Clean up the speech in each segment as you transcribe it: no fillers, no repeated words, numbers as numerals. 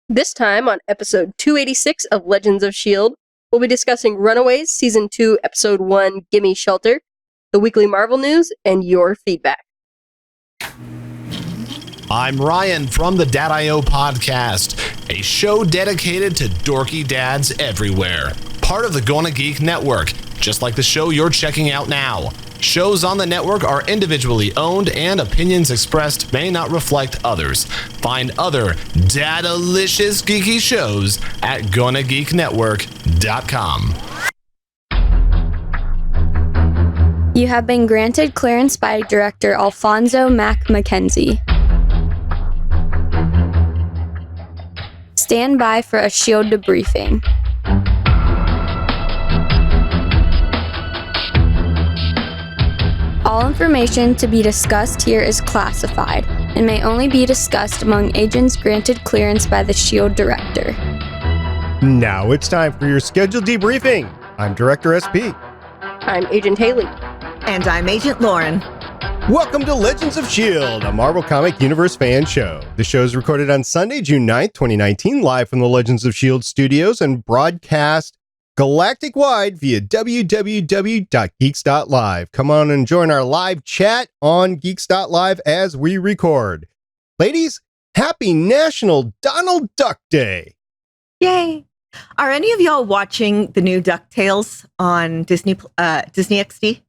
This time on episode 286 of Legends of S.H.I.E.L.D., we'll be discussing Runaways, Season 2, Episode 1, Gimmie Shelter, the weekly Marvel news, and your feedback. I'm Ryan from the Dad.io podcast, a show dedicated to dorky dads everywhere. Part of the Gonna Geek Network, just like the show you're checking out now. Shows on the network are individually owned and opinions expressed may not reflect others. Find other dad-alicious geeky shows at GonnaGeekNetwork.com. You have been granted clearance by director Alfonso Mack Mackenzie. Stand by for a S.H.I.E.L.D. debriefing. All information to be discussed here is classified and may only be discussed among agents granted clearance by the S.H.I.E.L.D. director. Now it's time for your scheduled debriefing. I'm Director SP. I'm Agent Haley. And I'm Agent Lauren. Welcome to Legends of S.H.I.E.L.D., a Marvel Comic Universe fan show. The show is recorded on Sunday, June 9th, 2019, live from the Legends of S.H.I.E.L.D. studios and broadcast galactic-wide via www.geeks.live. Come on and join our live chat on geeks.live as we record. Ladies, happy National Donald Duck Day. Yay. Are any of y'all watching the new DuckTales on Disney XD?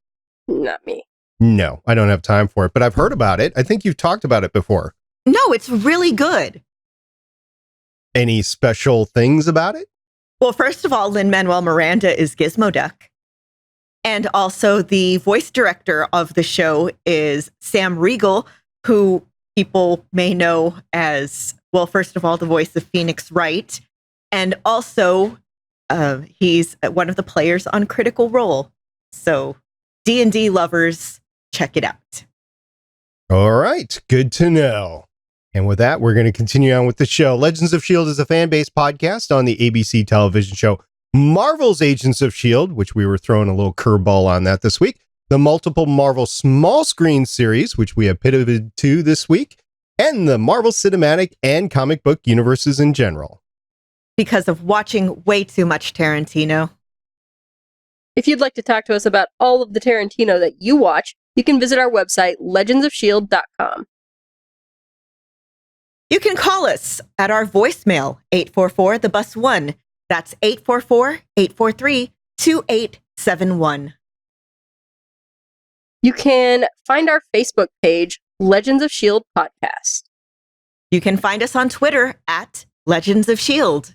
Not me. No, I don't have time for it, but I've heard about it. I think you've talked about it before. No, it's really good. Any special things about it? Well, first of all, Lin-Manuel Miranda is Gizmo Duck. And also the voice director of the show is Sam Riegel, who people may know as, well, first of all, the voice of Phoenix Wright. And also, he's one of the players on Critical Role. So D&D lovers, check it out. All right, good to know. And with that, we're going to continue on with the show. Legends of S.H.I.E.L.D. is a fan-based podcast on the ABC television show Marvel's Agents of S.H.I.E.L.D., which we were throwing a little curveball on that this week, the multiple Marvel small screen series, which we have pivoted to this week, and the Marvel cinematic and comic book universes in general. Because of watching way too much Tarantino. If you'd like to talk to us about all of the Tarantino that you watch, you can visit our website, legendsofshield.com. You can call us at our voicemail, 844-THE-BUS-1. That's 844-843-2871. You can find our Facebook page, Legends of S.H.I.E.L.D. Podcast. You can find us on Twitter at Legends of S.H.I.E.L.D.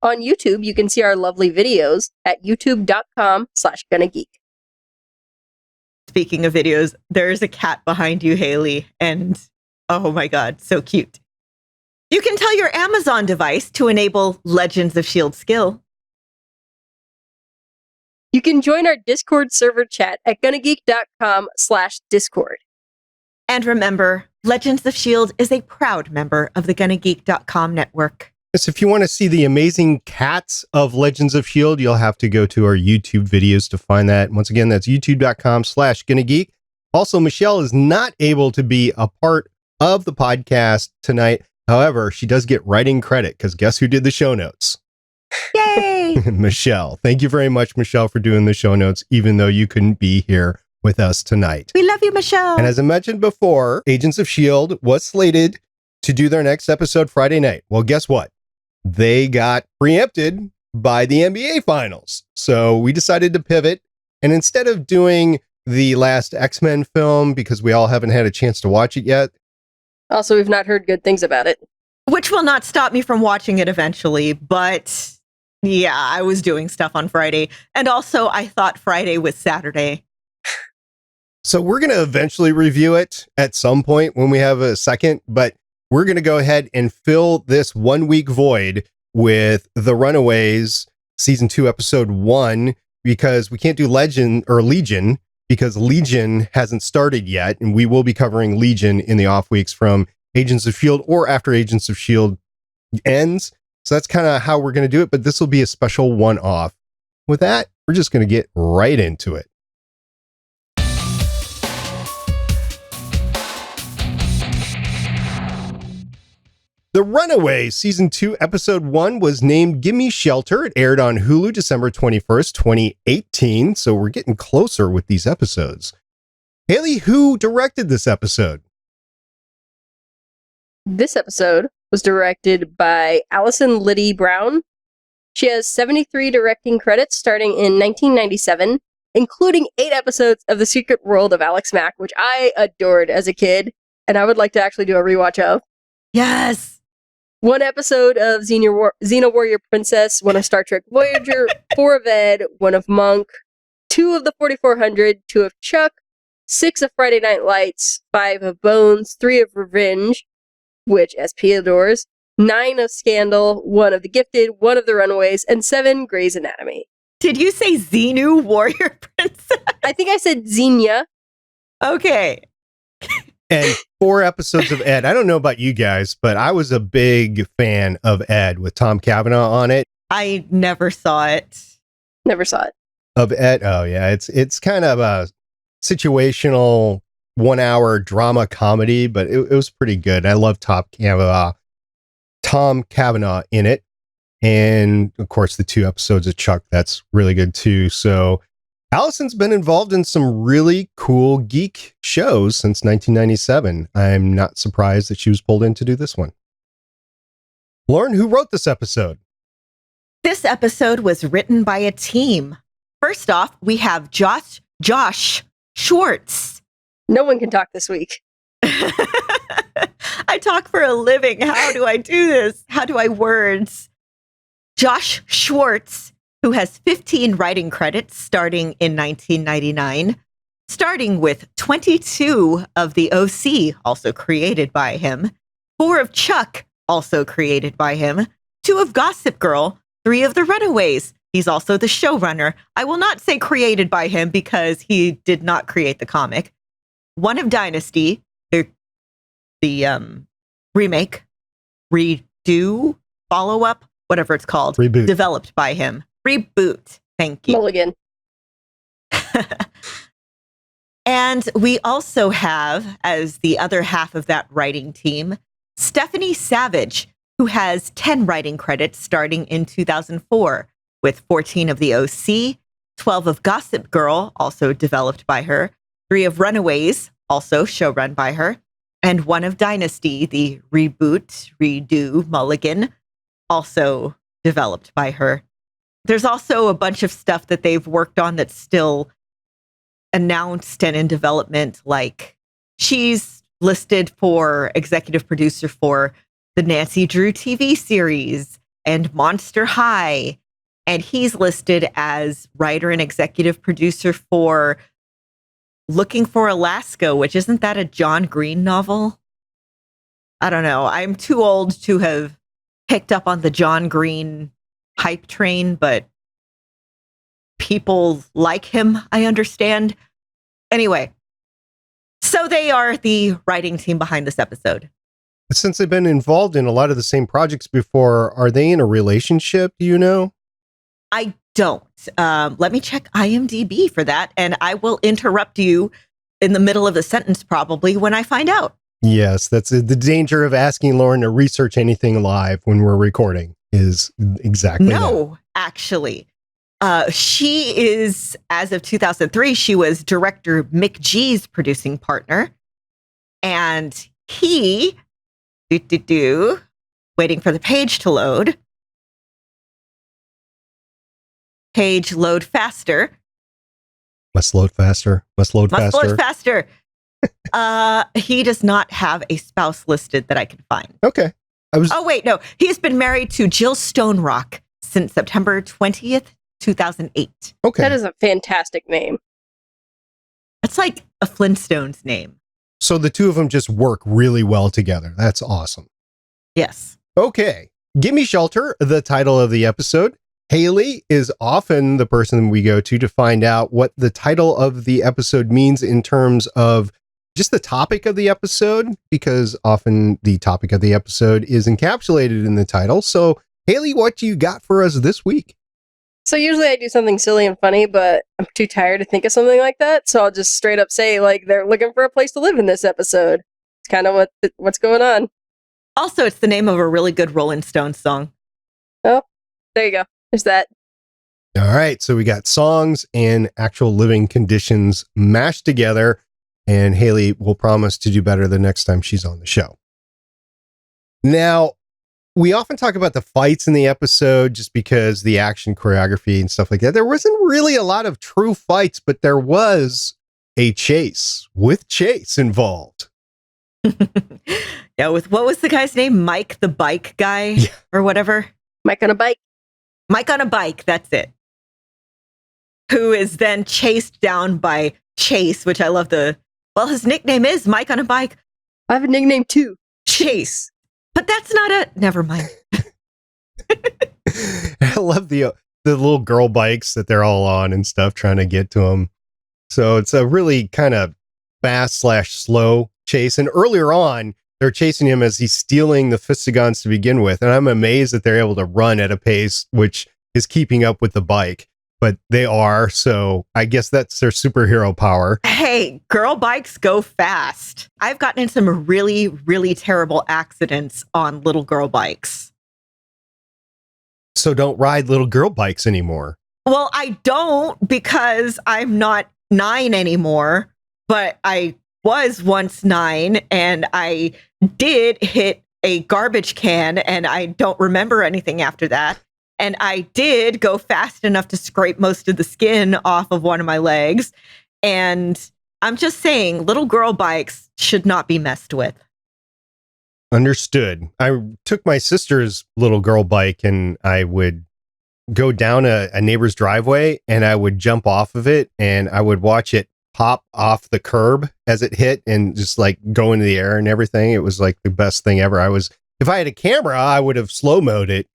On YouTube, you can see our lovely videos at youtube.com/GonnaGeek. Speaking of videos, there's a cat behind you, Haley, and oh my God, so cute. You can tell your Amazon device to enable Legends of S.H.I.E.L.D. skill. You can join our Discord server chat at GonnaGeek.com/Discord. And remember, Legends of S.H.I.E.L.D. is a proud member of the GonnaGeek.com network. Yes, if you want to see the amazing cats of Legends of S.H.I.E.L.D., you'll have to go to our YouTube videos to find that. Once again, that's youtube.com/GonnaGeek. Also, Michelle is not able to be a part of the podcast tonight. However, she does get writing credit because guess who did the show notes? Yay! Michelle. Thank you very much, Michelle, for doing the show notes, even though you couldn't be here with us tonight. We love you, Michelle. And as I mentioned before, Agents of S.H.I.E.L.D. was slated to do their next episode Friday night. Well, guess what? They got preempted by the NBA Finals. So we decided to pivot. And instead of doing the last X-Men film, because we all haven't had a chance to watch it yet. Also, we've not heard good things about it. Which will not stop me from watching it eventually. But yeah, I was doing stuff on Friday. And also, I thought Friday was Saturday. So we're going to eventually review it at some point when we have a second. But we're going to go ahead and fill this 1 week void with the Runaways season 2, episode 1, because we can't do Legion because Legion hasn't started yet. And we will be covering Legion in the off weeks from Agents of S.H.I.E.L.D. or after Agents of S.H.I.E.L.D. ends. So that's kind of how we're going to do it. But this will be a special one-off. With that, we're just going to get right into it. The Runaways Season 2, Episode 1 was named Gimmie Shelter. It aired on Hulu December 21st, 2018. So we're getting closer with these episodes. Haley, who directed this episode? This episode was directed by Allison Liddi-Brown. She has 73 directing credits starting in 1997, including 8 episodes of The Secret World of Alex Mack, which I adored as a kid, and I would like to actually do a rewatch of. Yes. 1 episode of Xena Warrior Princess, 1 of Star Trek Voyager, 4 of Ed, 1 of Monk, 2 of the 4400, 2 of Chuck, 6 of Friday Night Lights, 5 of Bones, 3 of Revenge, which SP adores, 9 of Scandal, 1 of The Gifted, 1 of The Runaways, and 7 Grey's Anatomy. Did you say Xenu Warrior Princess? I think I said Xenia. Okay. And 4 episodes of Ed. I don't know about you guys, but I was a big fan of Ed with Tom Cavanaugh on it. I never saw it. Never saw it. Of Ed. Oh yeah, it's kind of a situational 1-hour drama comedy, but it was pretty good. I love Tom Cavanaugh in it. And of course the 2 episodes of Chuck, that's really good too. So Allison's been involved in some really cool geek shows since 1997. I'm not surprised that she was pulled in to do this one. Lauren, who wrote this episode? This episode was written by a team. First off, we have Josh Schwartz. No one can talk this week. I talk for a living. How do I do this? How do I words? Josh Schwartz, who has 15 writing credits starting in 1999, starting with 22 of The OC, also created by him, 4 of Chuck, also created by him, 2 of Gossip Girl, 3 of The Runaways. He's also the showrunner. I will not say created by him because he did not create the comic. 1 of Dynasty, the remake, redo, follow-up, whatever it's called. Reboot. Developed by him. Reboot. Thank you. Mulligan. And we also have, as the other half of that writing team, Stephanie Savage, who has 10 writing credits starting in 2004, with 14 of The OC, 12 of Gossip Girl, also developed by her, 3 of Runaways, also showrun by her, and 1 of Dynasty, the reboot, redo, Mulligan, also developed by her. There's also a bunch of stuff that they've worked on that's still announced and in development, like she's listed for executive producer for the Nancy Drew TV series and Monster High, and he's listed as writer and executive producer for Looking for Alaska, which isn't that a John Green novel? I don't know. I'm too old to have picked up on the John Green hype train, but people like him, I understand. Anyway, so they are the writing team behind this episode. Since they've been involved in a lot of the same projects before, are they in a relationship? Do you know? I don't. Let me check IMDb for that, and I will interrupt you in the middle of the sentence probably when I find out. Yes, that's the danger of asking Lauren to research anything live when we're recording is exactly No, actually. She is, as of 2003, she was director Mick G's producing partner. And he, waiting for the page to load. Page load faster. Must load faster. Must load Must faster. load faster. He does not have a spouse listed that I can find. Okay. Oh, wait, no. He's been married to Jill Stonerock since September 20th, 2008. Okay. That is a fantastic name. That's like a Flintstones name. So the two of them just work really well together. That's awesome. Yes. Okay. Gimmie Shelter, the title of the episode. Haley is often the person we go to find out what the title of the episode means in terms of just the topic of the episode, because often the topic of the episode is encapsulated in the title. So, Haley, what do you got for us this week? So usually I do something silly and funny, but I'm too tired to think of something like that. So I'll just straight up say, like, they're looking for a place to live in this episode. It's kind of what's going on. Also, it's the name of a really good Rolling Stones song. Oh, there you go. There's that. All right. So we got songs and actual living conditions mashed together. And Haley will promise to do better the next time she's on the show. Now, we often talk about the fights in the episode just because the action choreography and stuff like that. There wasn't really a lot of true fights, but there was a chase with Chase involved. Yeah, with what was the guy's name? Mike the bike guy or whatever? Mike on a bike. Mike on a bike, that's it. Who is then chased down by Chase, which I love his nickname is Mike on a bike. I have a nickname too. Chase. But that's not never mind. I love the little girl bikes that they're all on and stuff trying to get to him. So it's a really kind of fast/slow chase. And earlier on, they're chasing him as he's stealing the Fistigons to begin with. And I'm amazed that they're able to run at a pace which is keeping up with the bike. But they are, so I guess that's their superhero power. Hey, girl bikes go fast. I've gotten in some really, really terrible accidents on little girl bikes. So don't ride little girl bikes anymore. Well, I don't because I'm not 9 anymore, but I was once 9 and I did hit a garbage can and I don't remember anything after that. And I did go fast enough to scrape most of the skin off of one of my legs. And I'm just saying, little girl bikes should not be messed with. Understood. I took my sister's little girl bike and I would go down a neighbor's driveway and I would jump off of it and I would watch it pop off the curb as it hit and just like go into the air and everything. It was like the best thing ever. If I had a camera, I would have slow-moed it.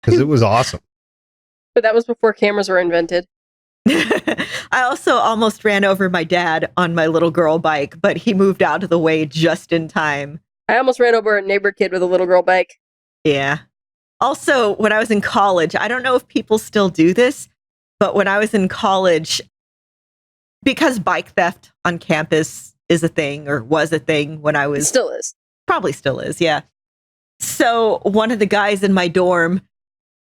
Because it was awesome. But that was before cameras were invented. I also almost ran over my dad on my little girl bike, but he moved out of the way just in time. I almost ran over a neighbor kid with a little girl bike. Yeah. Also, when I was in college, I don't know if people still do this, but when I was in college, because bike theft on campus is a thing or was a thing when I was... It still is. Probably still is, yeah. So one of the guys in my dorm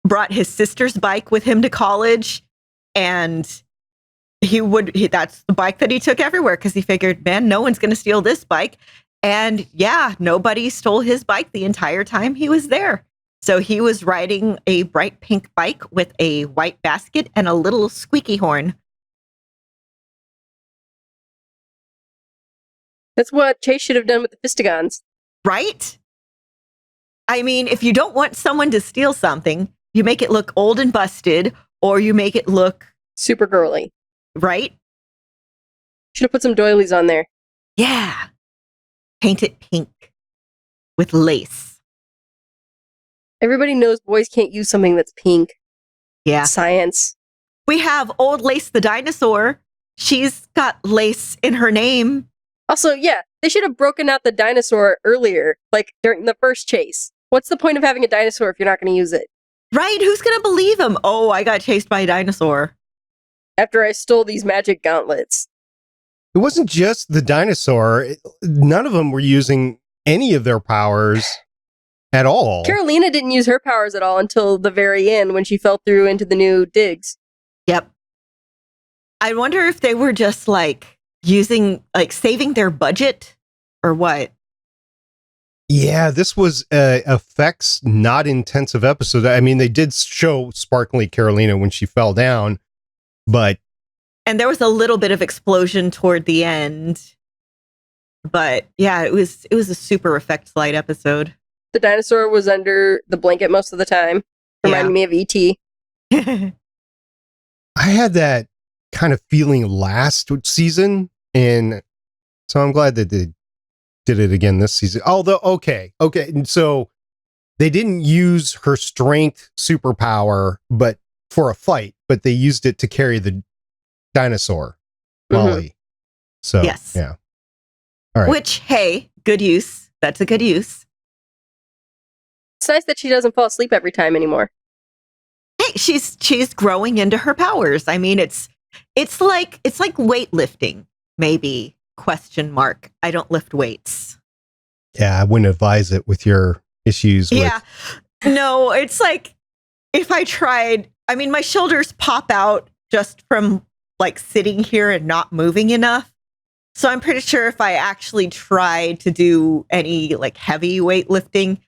brought his sister's bike with him to college, and that's the bike that he took everywhere because he figured, man, no one's going to steal this bike. And yeah, nobody stole his bike the entire time he was there. So he was riding a bright pink bike with a white basket and a little squeaky horn. That's what Chase should have done with the Fistigons. Right? I mean, if you don't want someone to steal something, you make it look old and busted, or you make it look... super girly. Right? Should have put some doilies on there. Yeah. Paint it pink with lace. Everybody knows boys can't use something that's pink. Yeah. Science. We have old Lace the dinosaur. She's got lace in her name. Also, yeah, they should have broken out the dinosaur earlier, like during the first chase. What's the point of having a dinosaur if you're not going to use it? Right? Who's going to believe him? Oh, I got chased by a dinosaur. After I stole these magic gauntlets. It wasn't just the dinosaur. None of them were using any of their powers at all. Carolina didn't use her powers at all until the very end when she fell through into the new digs. Yep. I wonder if they were just like saving their budget or what. Yeah, this was effects not intensive episode. I mean, they did show Sparkly Carolina when she fell down, but and there was a little bit of explosion toward the end. But yeah, it was a super effects light episode. The dinosaur was under the blanket most of the time. Reminded me of E.T. I had that kind of feeling last season, and so I'm glad that they did it again this season. Although, okay. So they didn't use her strength superpower, but for a fight, but they used it to carry the dinosaur, Molly. So, yes. Yeah. All right. Which, hey, good use. That's a good use. It's nice that she doesn't fall asleep every time anymore. Hey, she's growing into her powers. I mean, it's like weightlifting, maybe. ? I don't lift weights. Yeah, I wouldn't advise it with your issues with. Yeah. No, it's like if I tried, I mean, my shoulders pop out just from like sitting here and not moving enough. So I'm pretty sure if I actually tried to do any like heavy weightlifting,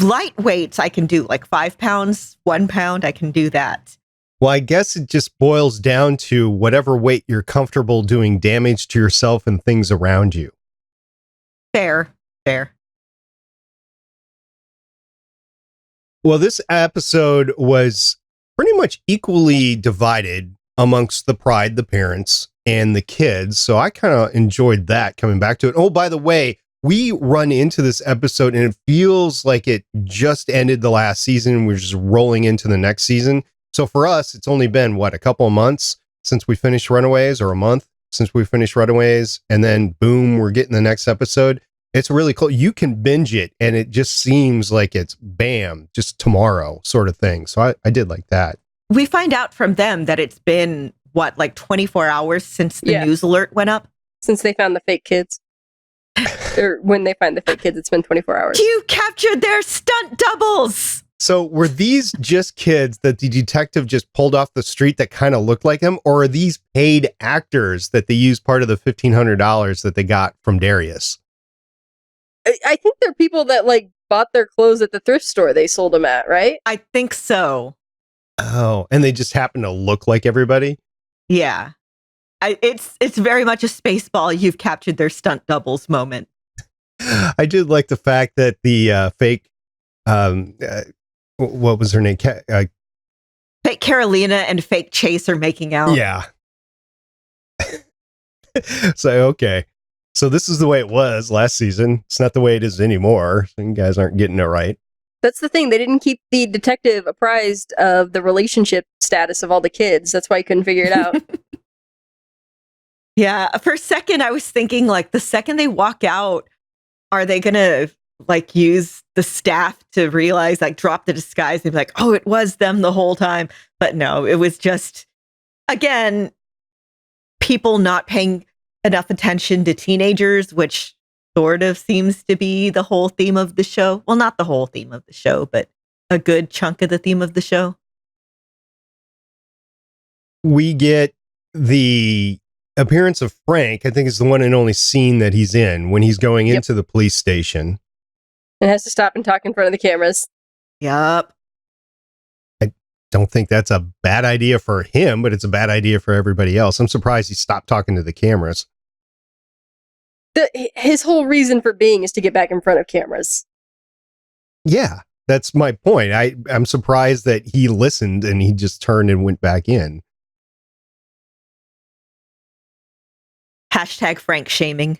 light weights I can do, like 5 pounds, 1 pound, I can do that. Well, I guess it just boils down to whatever weight you're comfortable doing damage to yourself and things around you. Fair. Well, this episode was pretty much equally divided amongst the Pride, the parents, and the kids. So I kind of enjoyed that coming back to it. Oh, by the way, we run into this episode and it feels like it just ended the last season. We're just rolling into the next season. So for us, it's only been, what, a couple of months since we finished Runaways, or a month since we finished Runaways. And then boom, we're getting the next episode. It's really cool. You can binge it and it just seems like it's bam, just tomorrow sort of thing. So I did like that. We find out from them that it's been, what, like 24 hours since the news alert went up? Since they found the fake kids. Or when they find the fake kids, it's been 24 hours. You captured their stunt doubles! So were these just kids that the detective just pulled off the street that kind of looked like him? Or are these paid actors that they used part of the $1,500 that they got from Darius? I think they're people that like bought their clothes at the thrift store they sold them at, right? I think so. Oh, and they just happen to look like everybody? Yeah. It's very much a Spaceball, you've captured their stunt doubles moment. I did like the fact that the fake, what was her name? Fake Carolina and fake Chase are making out. Yeah. So, okay. So this is the way it was last season. It's not the way it is anymore. So you guys aren't getting it right. That's the thing. They didn't keep the detective apprised of the relationship status of all the kids. That's why he couldn't figure it out. Yeah. For a second, I was thinking, like, the second they walk out, are they going to, like, use the staff to realize, like, drop the disguise and be like, oh, it was them the whole time. But no, it was just, again, people not paying enough attention to teenagers, which sort of seems to be the whole theme of the show. Well, not the whole theme of the show, but a good chunk of the theme of the show. We get the appearance of Frank. I think it's the one and only scene that he's in when he's going into the police station. And has to stop and talk in front of the cameras. Yup. I don't think that's a bad idea for him, but it's a bad idea for everybody else. I'm surprised he stopped talking to the cameras. His whole reason for being is to get back in front of cameras. Yeah, that's my point. I'm surprised that he listened and he just turned and went back in. Hashtag Frank shaming.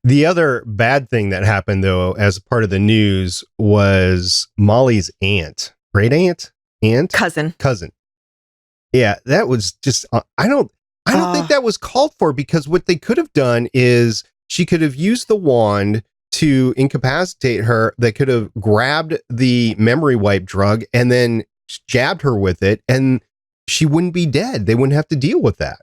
The other bad thing that happened, though, as part of the news was Molly's aunt, great aunt, cousin. Yeah, that was just, I don't think that was called for, because what they could have done is she could have used the wand to incapacitate her. They could have grabbed the memory wipe drug and then jabbed her with it, and she wouldn't be dead. They wouldn't have to deal with that.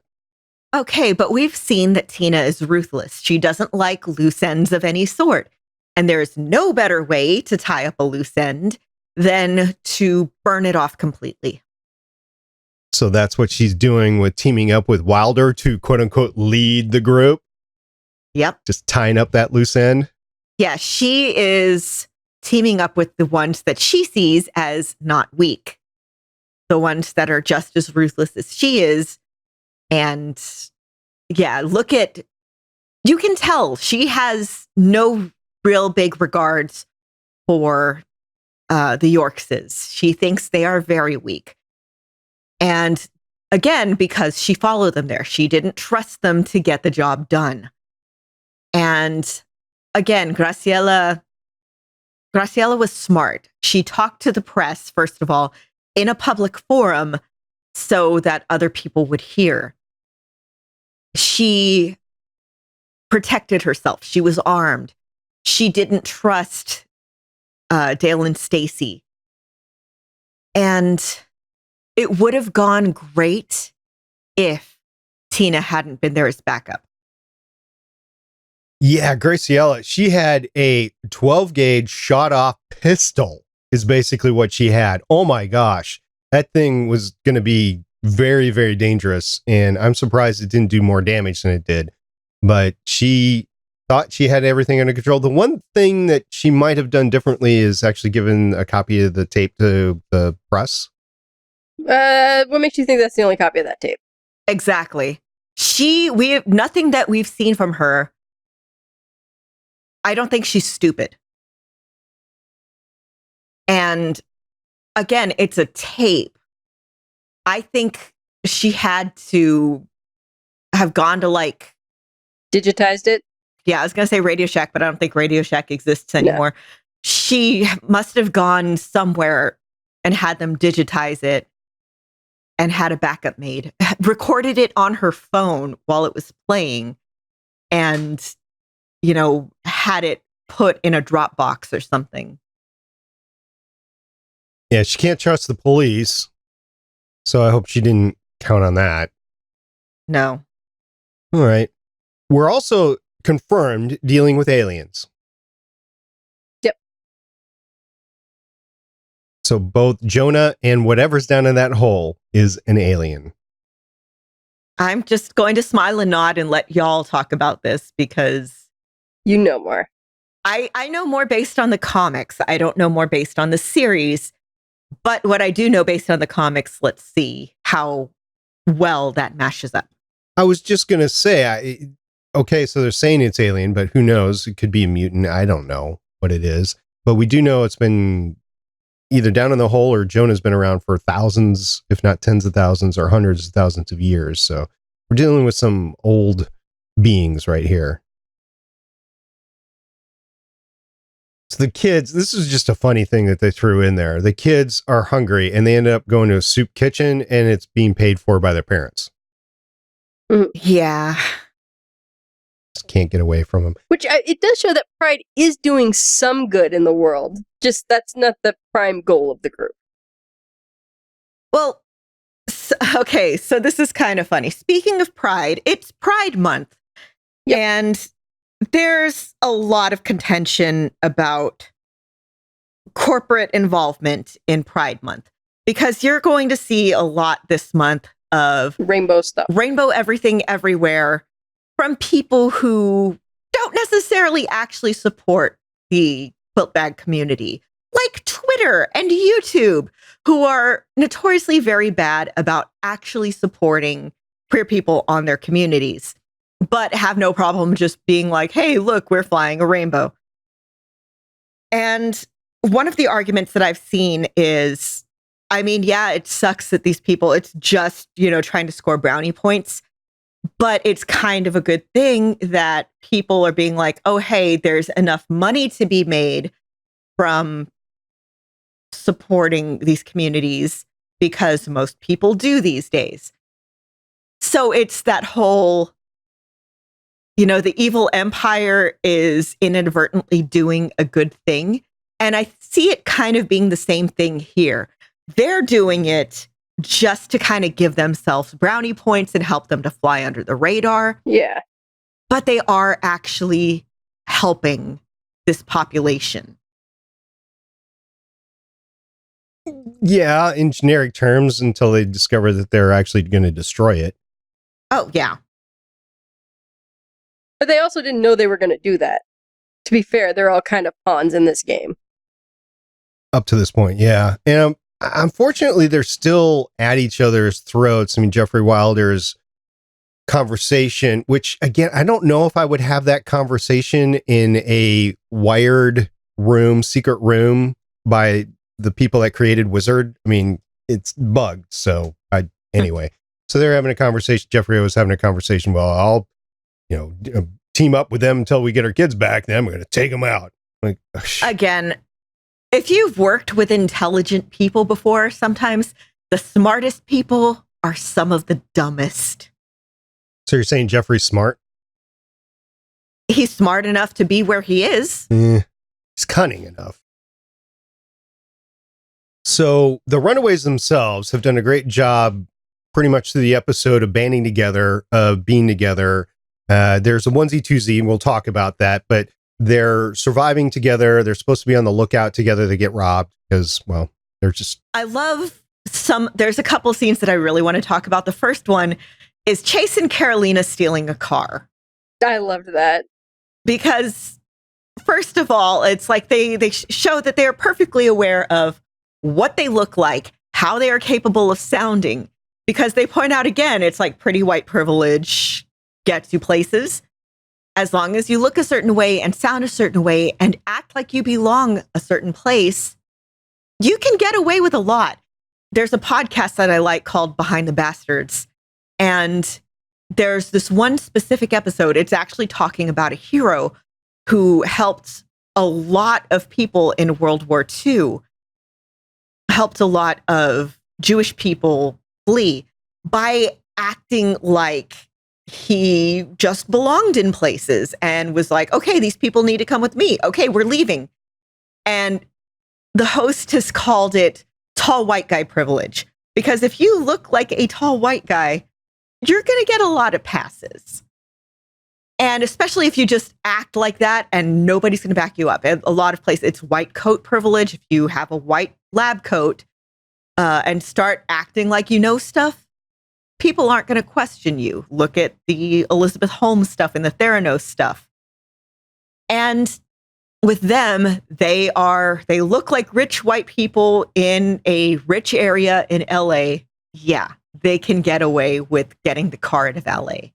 Okay, but we've seen that Tina is ruthless. She doesn't like loose ends of any sort. And there's no better way to tie up a loose end than to burn it off completely. So that's what she's doing with teaming up with Wilder to quote unquote lead the group. Yep. Just tying up that loose end. Yeah, she is teaming up with the ones that she sees as not weak. The ones that are just as ruthless as she is. And yeah, you can tell she has no real big regards for the Yorkses. She thinks they are very weak. And again, because she followed them there, she didn't trust them to get the job done. And again, Graciela was smart. She talked to the press, first of all, in a public forum so that other people would hear. She protected herself. She was armed. She didn't trust Dale and Stacy. And it would have gone great if Tina hadn't been there as backup. Yeah, Graciela, she had a 12 gauge shot off pistol is basically what she had. Oh my gosh. That thing was going to be very, very dangerous. And I'm surprised it didn't do more damage than it did. But she thought she had everything under control. The one thing that she might have done differently is actually given a copy of the tape to the press. What makes you think that's the only copy of that tape? Exactly. We have nothing that we've seen from her. I don't think she's stupid. And again, it's a tape. I think she had to have gone to like Digitized it? Yeah, I was going to say Radio Shack, but I don't think Radio Shack exists anymore. No. She must have gone somewhere and had them digitize it and had a backup made, recorded it on her phone while it was playing, and, you know, had it put in a Dropbox or something. Yeah, she can't trust the police. So I hope she didn't count on that. No. All right. We're also confirmed dealing with aliens. Yep. So both Jonah and whatever's down in that hole is an alien. I'm just going to smile and nod and let y'all talk about this because you know more. I know more based on the comics. I don't know more based on the series. But what I do know based on the comics, let's see how well that mashes up. I was just going to say, okay, so they're saying it's alien, but who knows? It could be a mutant. I don't know what it is. But we do know it's been either down in the hole or Jonah's been around for thousands, if not tens of thousands or hundreds of thousands of years. So we're dealing with some old beings right here. So the kids, this is just a funny thing that they threw in there. The kids are hungry and they end up going to a soup kitchen and it's being paid for by their parents. Yeah. Just can't get away from them. Which it does show that Pride is doing some good in the world. Just that's not the prime goal of the group. Well, okay, so this is kind of funny. Speaking of Pride, it's Pride Month. Yep. And there's a lot of contention about corporate involvement in Pride Month because you're going to see a lot this month of rainbow stuff, rainbow everything everywhere from people who don't necessarily actually support the quilt bag community, like Twitter and YouTube, who are notoriously very bad about actually supporting queer people on their communities, but have no problem just being like, hey, look, we're flying a rainbow. And one of the arguments that I've seen is, I mean, yeah, it sucks that these people, it's just, you know, trying to score brownie points, but it's kind of a good thing that people are being like, oh, hey, there's enough money to be made from supporting these communities because most people do these days. So it's that whole, you know, the evil empire is inadvertently doing a good thing. And I see it kind of being the same thing here. They're doing it just to kind of give themselves brownie points and help them to fly under the radar. Yeah. But they are actually helping this population. Yeah, in generic terms, until they discover that they're actually going to destroy it. Oh, yeah. But they also didn't know they were going to do that. To be fair, they're all kind of pawns in this game. Up to this point, yeah. And unfortunately, they're still at each other's throats. I mean, Jeffrey Wilder's conversation, which, again, I don't know if I would have that conversation in a wired room, secret room by the people that created Wizard. I mean, it's bugged. So anyway, so they're having a conversation. Jeffrey was having a conversation. Well, I'll, you know, team up with them until we get our kids back. Then I'm going to take them out. Like, again, if you've worked with intelligent people before, sometimes the smartest people are some of the dumbest. So you're saying Jeffrey's smart? He's smart enough to be where he is. He's cunning enough. So the Runaways themselves have done a great job pretty much through the episode of banding together, of being together. There's a onesie twosie, and we'll talk about that, but they're surviving together. They're supposed to be on the lookout together to get robbed because, well, they're just... I love there's a couple scenes that I really want to talk about. The first one is Chase and Carolina stealing a car. I loved that. Because, first of all, it's like they show that they are perfectly aware of what they look like, how they are capable of sounding, because they point out again, it's like pretty white privilege gets you places. As long as you look a certain way and sound a certain way and act like you belong a certain place, you can get away with a lot. There's a podcast that I like called Behind the Bastards. And there's this one specific episode. It's actually talking about a hero who helped a lot of people in World War II, helped a lot of Jewish people flee by acting like he just belonged in places and was like, okay, these people need to come with me. Okay, we're leaving. And the host has called it tall white guy privilege, because if you look like a tall white guy, you're going to get a lot of passes. And especially if you just act like that and nobody's going to back you up. And a lot of places, it's white coat privilege. If you have a white lab coat and start acting like you know stuff, people aren't going to question you. Look at the Elizabeth Holmes stuff and the Theranos stuff. And with them, they look like rich white people in a rich area in LA. Yeah, they can get away with getting the car out of LA.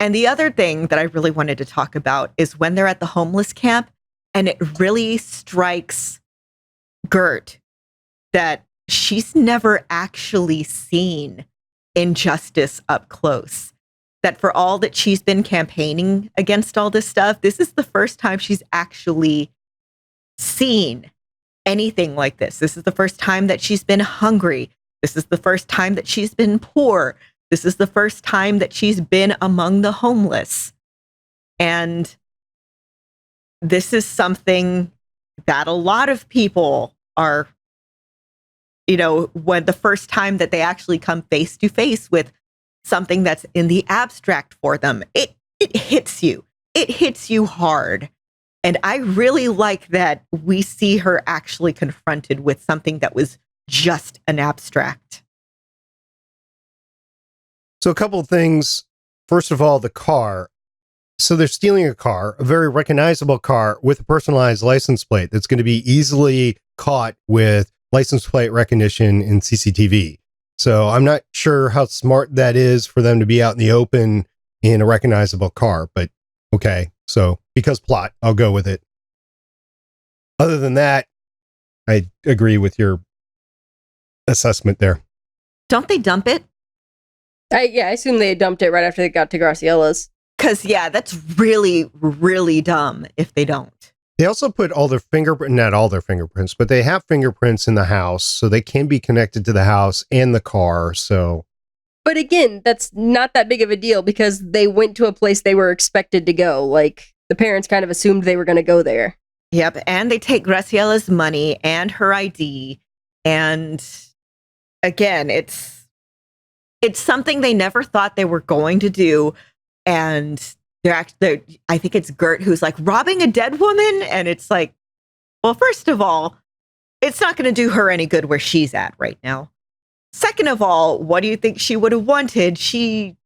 And the other thing that I really wanted to talk about is when they're at the homeless camp, and it really strikes Gert that she's never actually seen injustice up close. That for all that she's been campaigning against all this stuff, this is the first time she's actually seen anything like this. This is the first time that she's been hungry. This is the first time that she's been poor. This is the first time that she's been among the homeless. And this is something that a lot of people are, when the first time that they actually come face to face with something that's in the abstract for them, it hits you. It hits you hard. And I really like that we see her actually confronted with something that was just an abstract. So a couple of things. First of all, the car. So they're stealing a car, a very recognizable car with a personalized license plate that's going to be easily caught with license plate recognition in CCTV. So I'm not sure how smart that is for them to be out in the open in a recognizable car, but okay. So because plot, I'll go with it. Other than that, I agree with your assessment there. Don't they dump it? I assume they dumped it right after they got to Graciella's. Because, that's really, really dumb if they don't. They also put all their not all their fingerprints, but they have fingerprints in the house, so they can be connected to the house and the car, so. But again, that's not that big of a deal because they went to a place they were expected to go. Like, the parents kind of assumed they were going to go there. Yep, and they take Graciella's money and her ID, and again, it's something they never thought they were going to do, and I think it's Gert who's like robbing a dead woman, and it's like, well, first of all, it's not going to do her any good where she's at right now. Second of all, what do you think she would have wanted? She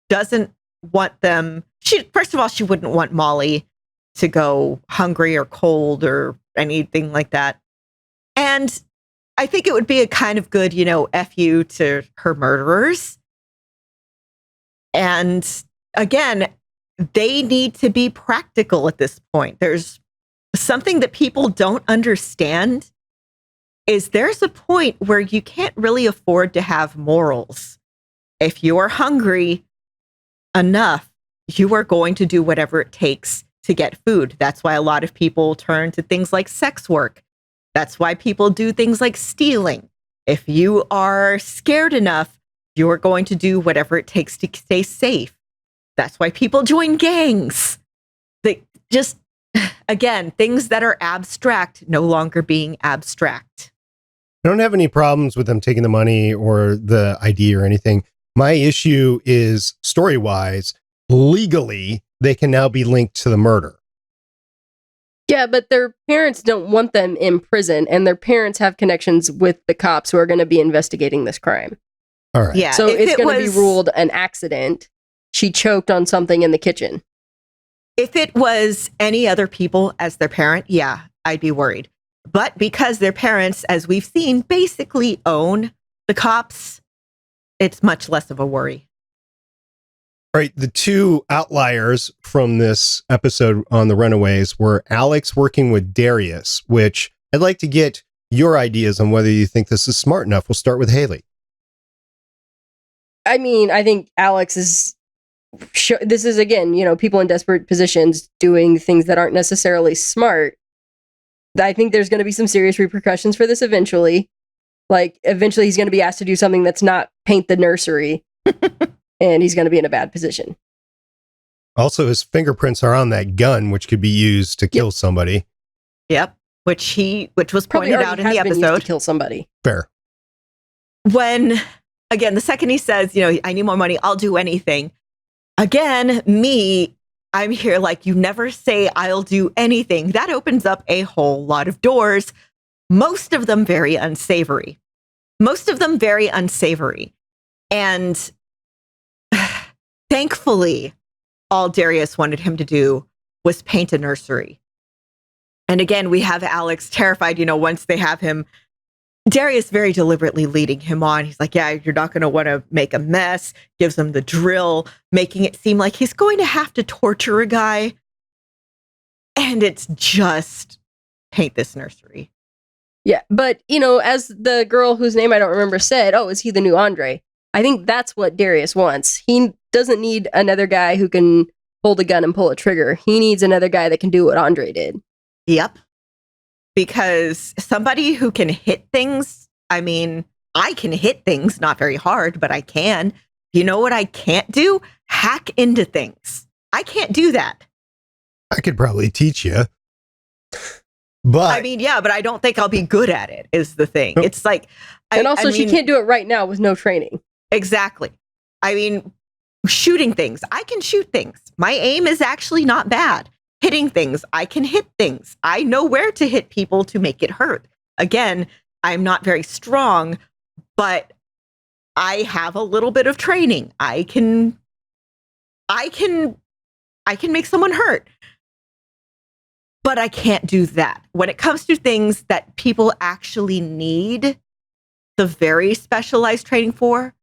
doesn't want them. First of all, she wouldn't want Molly to go hungry or cold or anything like that. And I think it would be a kind of good, F you to her murderers. And again, they need to be practical at this point. There's something that people don't understand is there's a point where you can't really afford to have morals. If you are hungry enough, you are going to do whatever it takes to get food. That's why a lot of people turn to things like sex work. That's why people do things like stealing. If you are scared enough, you are going to do whatever it takes to stay safe. That's why people join gangs. They just, again, things that are abstract no longer being abstract. I don't have any problems with them taking the money or the ID or anything. My issue is story-wise. legally they can now be linked to the murder. Yeah, but their parents don't want them in prison, and their parents have connections with the cops who are going to be investigating this crime. All right. Yeah. So if it's it going to be was- ruled an accident. She choked on something in the kitchen. If it was any other people as their parent, yeah, I'd be worried. But because their parents, as we've seen, basically own the cops, it's much less of a worry. All right, the two outliers from this episode on the Runaways were Alex working with Darius, which I'd like to get your ideas on whether you think this is smart enough. We'll start with Haley. I mean, I think Alex is... this is, again, people in desperate positions doing things that aren't necessarily smart. I think there's going to be some serious repercussions for this eventually. Like, eventually he's going to be asked to do something that's not paint the nursery. And he's going to be in a bad position. Also, his fingerprints are on that gun, which could be used to kill somebody. Yep. Which was Probably pointed already out in has the been used episode. to kill somebody. Fair. When, again, the second he says, I need more money, I'll do anything. Again, I'm here like, you never say I'll do anything. That opens up a whole lot of doors, most of them very unsavory. And thankfully, all Darius wanted him to do was paint a nursery. And again, we have Alex terrified, once they have him, Darius very deliberately leading him on. He's like, yeah, you're not going to want to make a mess, gives him the drill, making it seem like he's going to have to torture a guy. And it's just paint this nursery. Yeah, but, as the girl whose name I don't remember said, oh, is he the new Andre? I think that's what Darius wants. He doesn't need another guy who can hold a gun and pull a trigger. He needs another guy that can do what Andre did. Yep. Because somebody who can hit things, I mean, I can hit things, not very hard, but I can. You know what I can't do? Hack into things. I can't do that. I could probably teach you. But I mean, yeah, but I don't think I'll be good at it, is the thing. Nope. It's like... And also, she can't do it right now with no training. Exactly. I mean, shooting things. I can shoot things. My aim is actually not bad. Hitting things. I can hit things. I know where to hit people to make it hurt. Again, I'm not very strong, but I have a little bit of training. I can make someone hurt. But I can't do that. When it comes to things that people actually need the very specialized training for,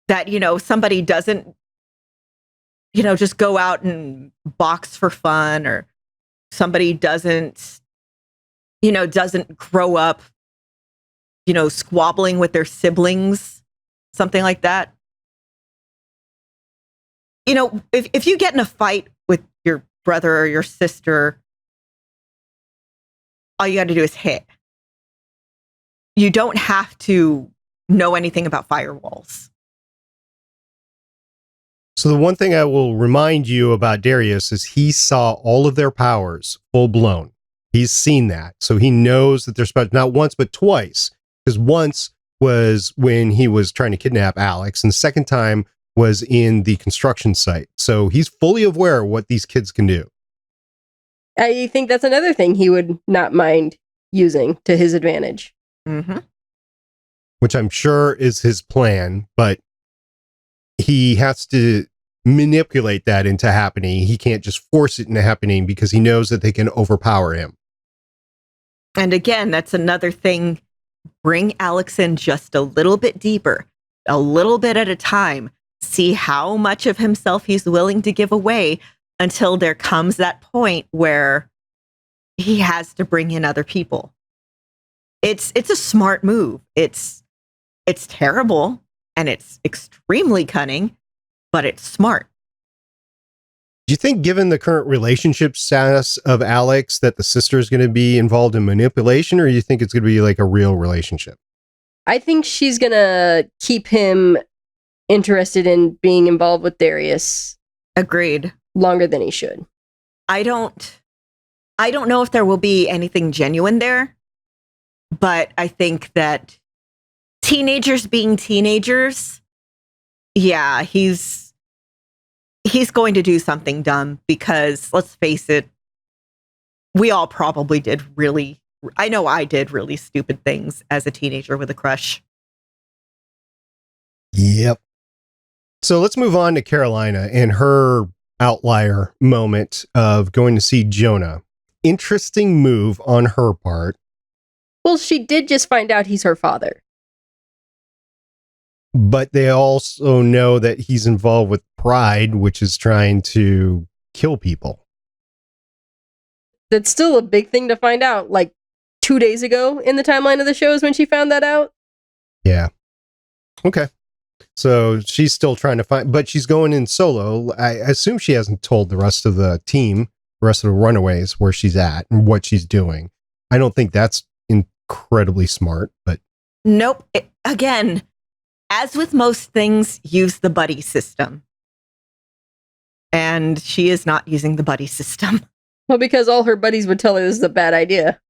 that, somebody doesn't, just go out and box for fun, or somebody doesn't grow up, squabbling with their siblings, something like that. If you get in a fight with your brother or your sister, all you got to do is hit. You don't have to know anything about firewalls. So the one thing I will remind you about Darius is he saw all of their powers full blown. He's seen that. So he knows that they're special, not once, but twice. Because once was when he was trying to kidnap Alex, and the second time was in the construction site. So he's fully aware of what these kids can do. I think that's another thing he would not mind using to his advantage. Mm-hmm. Which I'm sure is his plan, but he has to manipulate that into happening. He can't just force it into happening because he knows that they can overpower him. And again, that's another thing. Bring Alex in just a little bit deeper, a little bit at a time. See how much of himself he's willing to give away until there comes that point where he has to bring in other people. It's a smart move. It's terrible and it's extremely cunning, but it's smart. Do you think, given the current relationship status of Alex, that the sister is going to be involved in manipulation, or do you think it's going to be like a real relationship? I think she's going to keep him interested in being involved with Darius. Agreed. Longer than he should. I don't know if there will be anything genuine there, but I think that teenagers being teenagers, yeah, he's he's going to do something dumb because, let's face it, we all probably did I know I did really stupid things as a teenager with a crush. Yep. So let's move on to Carolina and her outlier moment of going to see Jonah. Interesting move on her part. Well, she did just find out he's her father. But they also know that he's involved with Pride, which is trying to kill people. That's still a big thing to find out. Like 2 days ago in the timeline of the show is when she found that out. Yeah. Okay. So she's still trying to find, but she's going in solo. I assume she hasn't told the rest of the team, the rest of the Runaways, where she's at and what she's doing. I don't think that's incredibly smart, but. Nope. Again, as with most things, use the buddy system. And she is not using the buddy system. Well, because all her buddies would tell her this is a bad idea.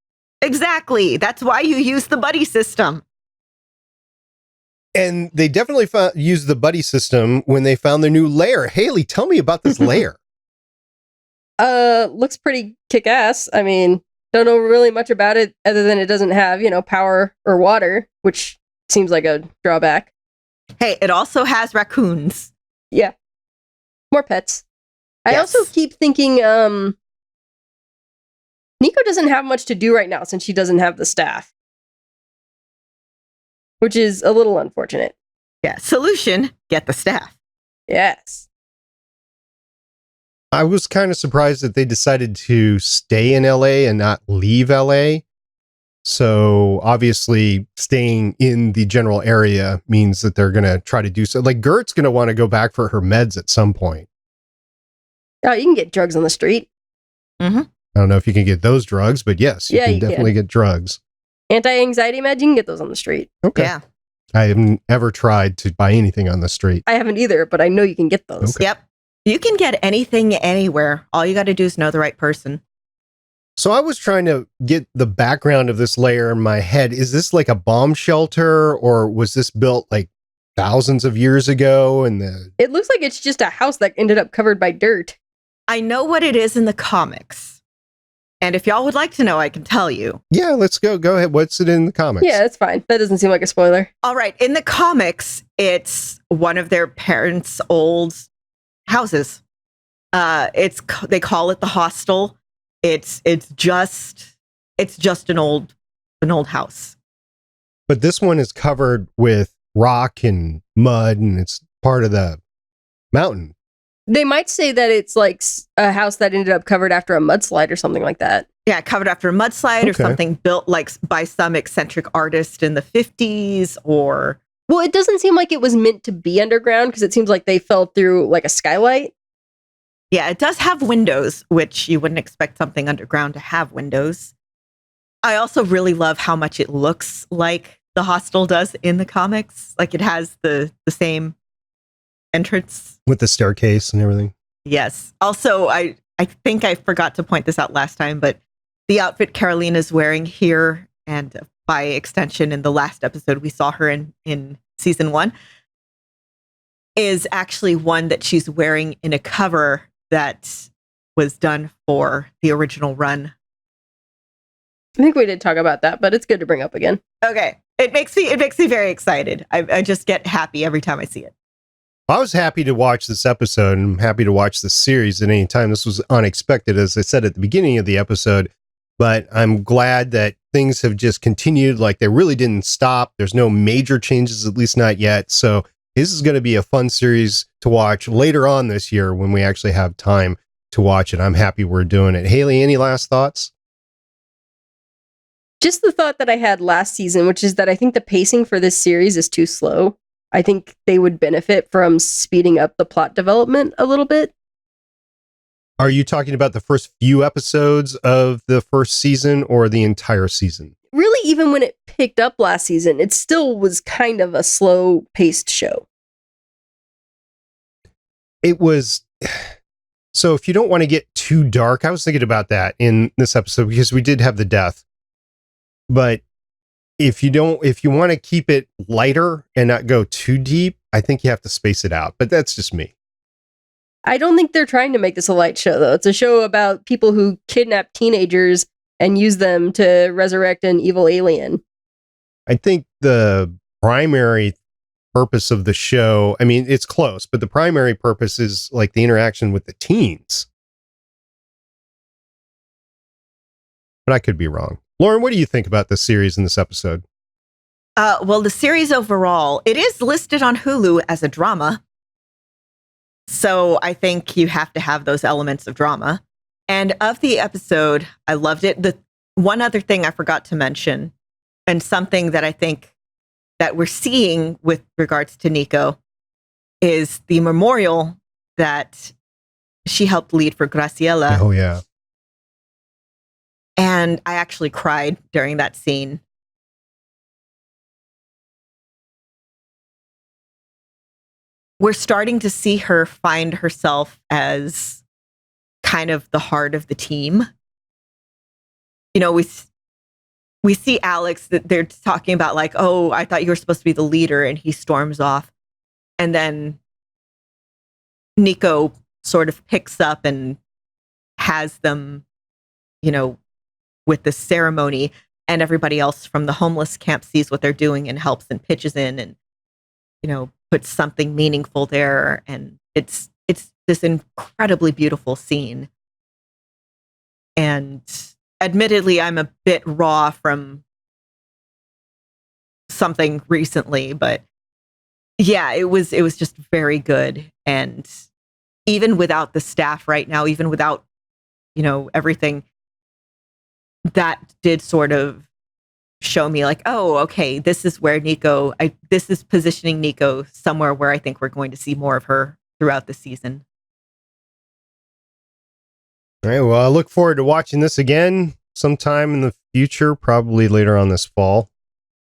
Exactly. That's why you use the buddy system. And they definitely used the buddy system when they found their new lair. Haley, tell me about this lair. Looks pretty kick-ass. I mean, don't know really much about it other than it doesn't have, power or water, which seems like a drawback. Hey, it also has raccoons. Yeah. More pets. I Yes. also keep thinking, Nico doesn't have much to do right now since she doesn't have the staff. Which is a little unfortunate. Yeah. Solution, get the staff. Yes. I was kind of surprised that they decided to stay in LA and not leave LA. So obviously staying in the general area means that they're going to try to do so. Like Gert's going to want to go back for her meds at some point. Oh, you can get drugs on the street. Mm-hmm. I don't know if you can get those drugs, but yes, you can definitely get drugs. Anti-anxiety meds, you can get those on the street. Okay. Yeah. I haven't ever tried to buy anything on the street. I haven't either, but I know you can get those. Okay. Yep. You can get anything anywhere. All you got to do is know the right person. So I was trying to get the background of this layer in my head. Is this like a bomb shelter or was this built like thousands of years ago? It looks like it's just a house that ended up covered by dirt. I know what it is in the comics. And if y'all would like to know, I can tell you. Yeah, let's go. Go ahead. What's it in the comics? Yeah, that's fine. That doesn't seem like a spoiler. All right. In the comics, it's one of their parents' old houses. They call it the hostel. It's just an old house. But this one is covered with rock and mud and it's part of the mountain. They might say that it's like a house that ended up covered after a mudslide or something like that. Yeah, covered after a mudslide or something built like by some eccentric artist in the 50s or... Well, it doesn't seem like it was meant to be underground because it seems like they fell through like a skylight. Yeah, it does have windows, which you wouldn't expect something underground to have windows. I also really love how much it looks like the hostel does in the comics. Like it has the same entrance. With the staircase and everything. Yes. Also, I think I forgot to point this out last time, but the outfit Carolina's wearing here, and by extension in the last episode we saw her in season 1, is actually one that she's wearing in a cover that was done for the original run. I think we did talk about that, but it's good to bring up again. Okay. It makes me very excited. I just get happy every time I see it. I was happy to watch this episode and I'm happy to watch this series at any time. This was unexpected, as I said at the beginning of the episode, but I'm glad that things have just continued. Like they really didn't stop. There's no major changes, at least not yet. So this is going to be a fun series to watch later on this year when we actually have time to watch it. I'm happy we're doing it. Haley, any last thoughts? Just the thought that I had last season, which is that I think the pacing for this series is too slow. I think they would benefit from speeding up the plot development a little bit. Are you talking about the first few episodes of the first season or the entire season? Really, even when it picked up last season, it still was kind of a slow-paced show. It was... So if you don't want to get too dark, I was thinking about that in this episode because we did have the death. But if you want to keep it lighter and not go too deep, I think you have to space it out. But that's just me. I don't think they're trying to make this a light show, though. It's a show about people who kidnap teenagers and use them to resurrect an evil alien. I think the primary purpose of the show, I mean, it's close, but the primary purpose is like the interaction with the teens. But I could be wrong. Lauren, what do you think about this series in this episode? Well, the series overall, it is listed on Hulu as a drama. So I think you have to have those elements of drama. And of the episode, I loved it. The one other thing I forgot to mention, and something that I think that we're seeing with regards to Nico, is the memorial that she helped lead for Graciela. Oh, yeah. And I actually cried during that scene. We're starting to see her find herself as kind of the heart of the team. You know, we see Alex, that they're talking about like, oh, I thought you were supposed to be the leader, and he storms off. And then Nico sort of picks up and has them, you know, with the ceremony, and everybody else from the homeless camp sees what they're doing and helps and pitches in and, you know, puts something meaningful there. And it's this incredibly beautiful scene. And admittedly, I'm a bit raw from something recently, but yeah, it was just very good. And even without the staff right now, even without, you know, everything, that did sort of show me like, oh, okay, this is where this is positioning Nico somewhere where I think we're going to see more of her throughout the season. All right. Well, I look forward to watching this again sometime in the future, probably later on this fall,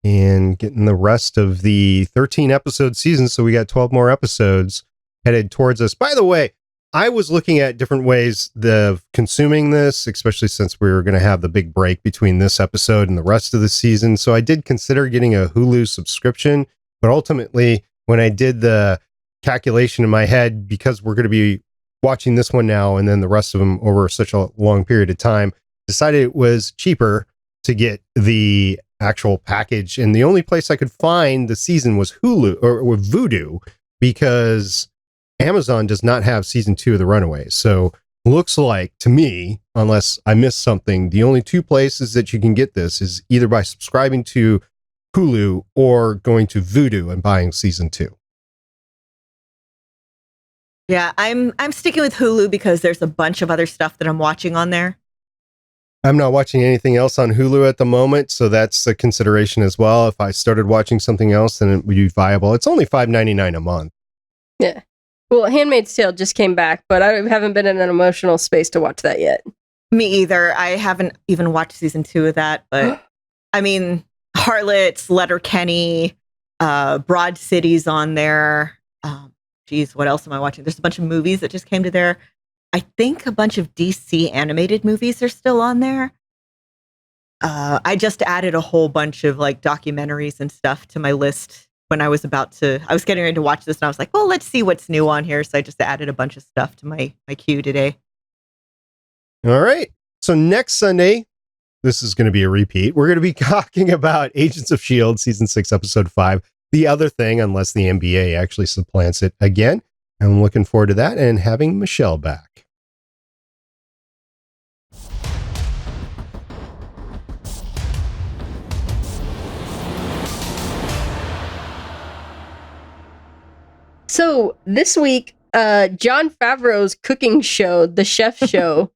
and getting the rest of the 13 episode season. So we got 12 more episodes headed towards us. By the way, I was looking at different ways of consuming this, especially since we were going to have the big break between this episode and the rest of the season. So I did consider getting a Hulu subscription, but ultimately, when I did the calculation in my head, because we're going to be watching this one now and then the rest of them over such a long period of time, decided it was cheaper to get the actual package. And the only place I could find the season was Hulu or Vudu, because Amazon does not have season 2 of the Runaways. So looks like to me, unless I missed something, the only two places that you can get this is either by subscribing to Hulu or going to Vudu and buying season 2. Yeah, I'm sticking with Hulu because there's a bunch of other stuff that I'm watching on there. I'm not watching anything else on Hulu at the moment, so that's a consideration as well. If I started watching something else, then it would be viable. It's only $5.99 a month. Yeah. Well, Handmaid's Tale just came back, but I haven't been in an emotional space to watch that yet. Me either. I haven't even watched season 2 of that, but I mean, Harlots, Letterkenny, Broad City's on there. Geez, what else am I watching? There's a bunch of movies that just came to there. I think a bunch of DC animated movies are still on there. I just added a whole bunch of like documentaries and stuff to my list when I was getting ready to watch this, and I was like, well, let's see what's new on here. So I just added a bunch of stuff to my queue today. All right. So next Sunday, this is going to be a repeat. We're going to be talking about Agents of S.H.I.E.L.D. season 6, episode 5. The Other Thing, unless the NBA actually supplants it again. I'm looking forward to that and having Michelle back. So this week, Jon Favreau's cooking show, The Chef Show,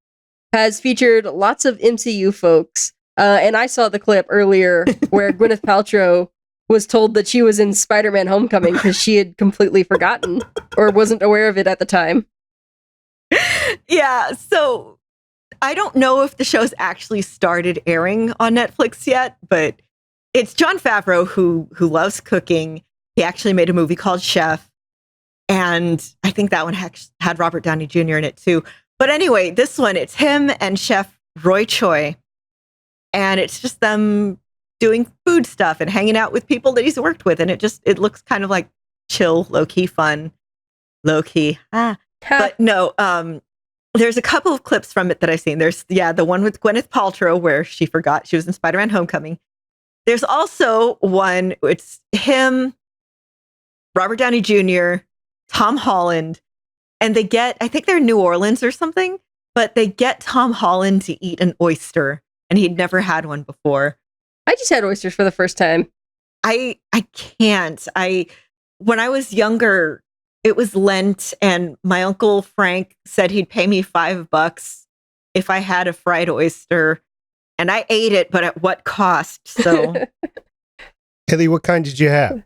has featured lots of MCU folks. And I saw the clip earlier where Gwyneth Paltrow was told that she was in Spider-Man Homecoming because she had completely forgotten or wasn't aware of it at the time. Yeah, so I don't know if the show's actually started airing on Netflix yet, but it's Jon Favreau who loves cooking. He actually made a movie called Chef, and I think that one had Robert Downey Jr. in it too. But anyway, this one, it's him and Chef Roy Choi, and it's just them doing food stuff and hanging out with people that he's worked with, and it looks kind of like chill, low-key fun. Low-key. But no, there's a couple of clips from it that I've seen. There's, the one with Gwyneth Paltrow where she forgot she was in Spider-Man Homecoming. There's also one, it's him, Robert Downey Jr., Tom Holland, and they get, I think they're in New Orleans or something, but they get Tom Holland to eat an oyster, and he'd never had one before. I just had oysters for the first time. I can't. When I was younger, it was Lent, and my Uncle Frank said he'd pay me $5 if I had a fried oyster, and I ate it, but at what cost? So, Haley, what kind did you have?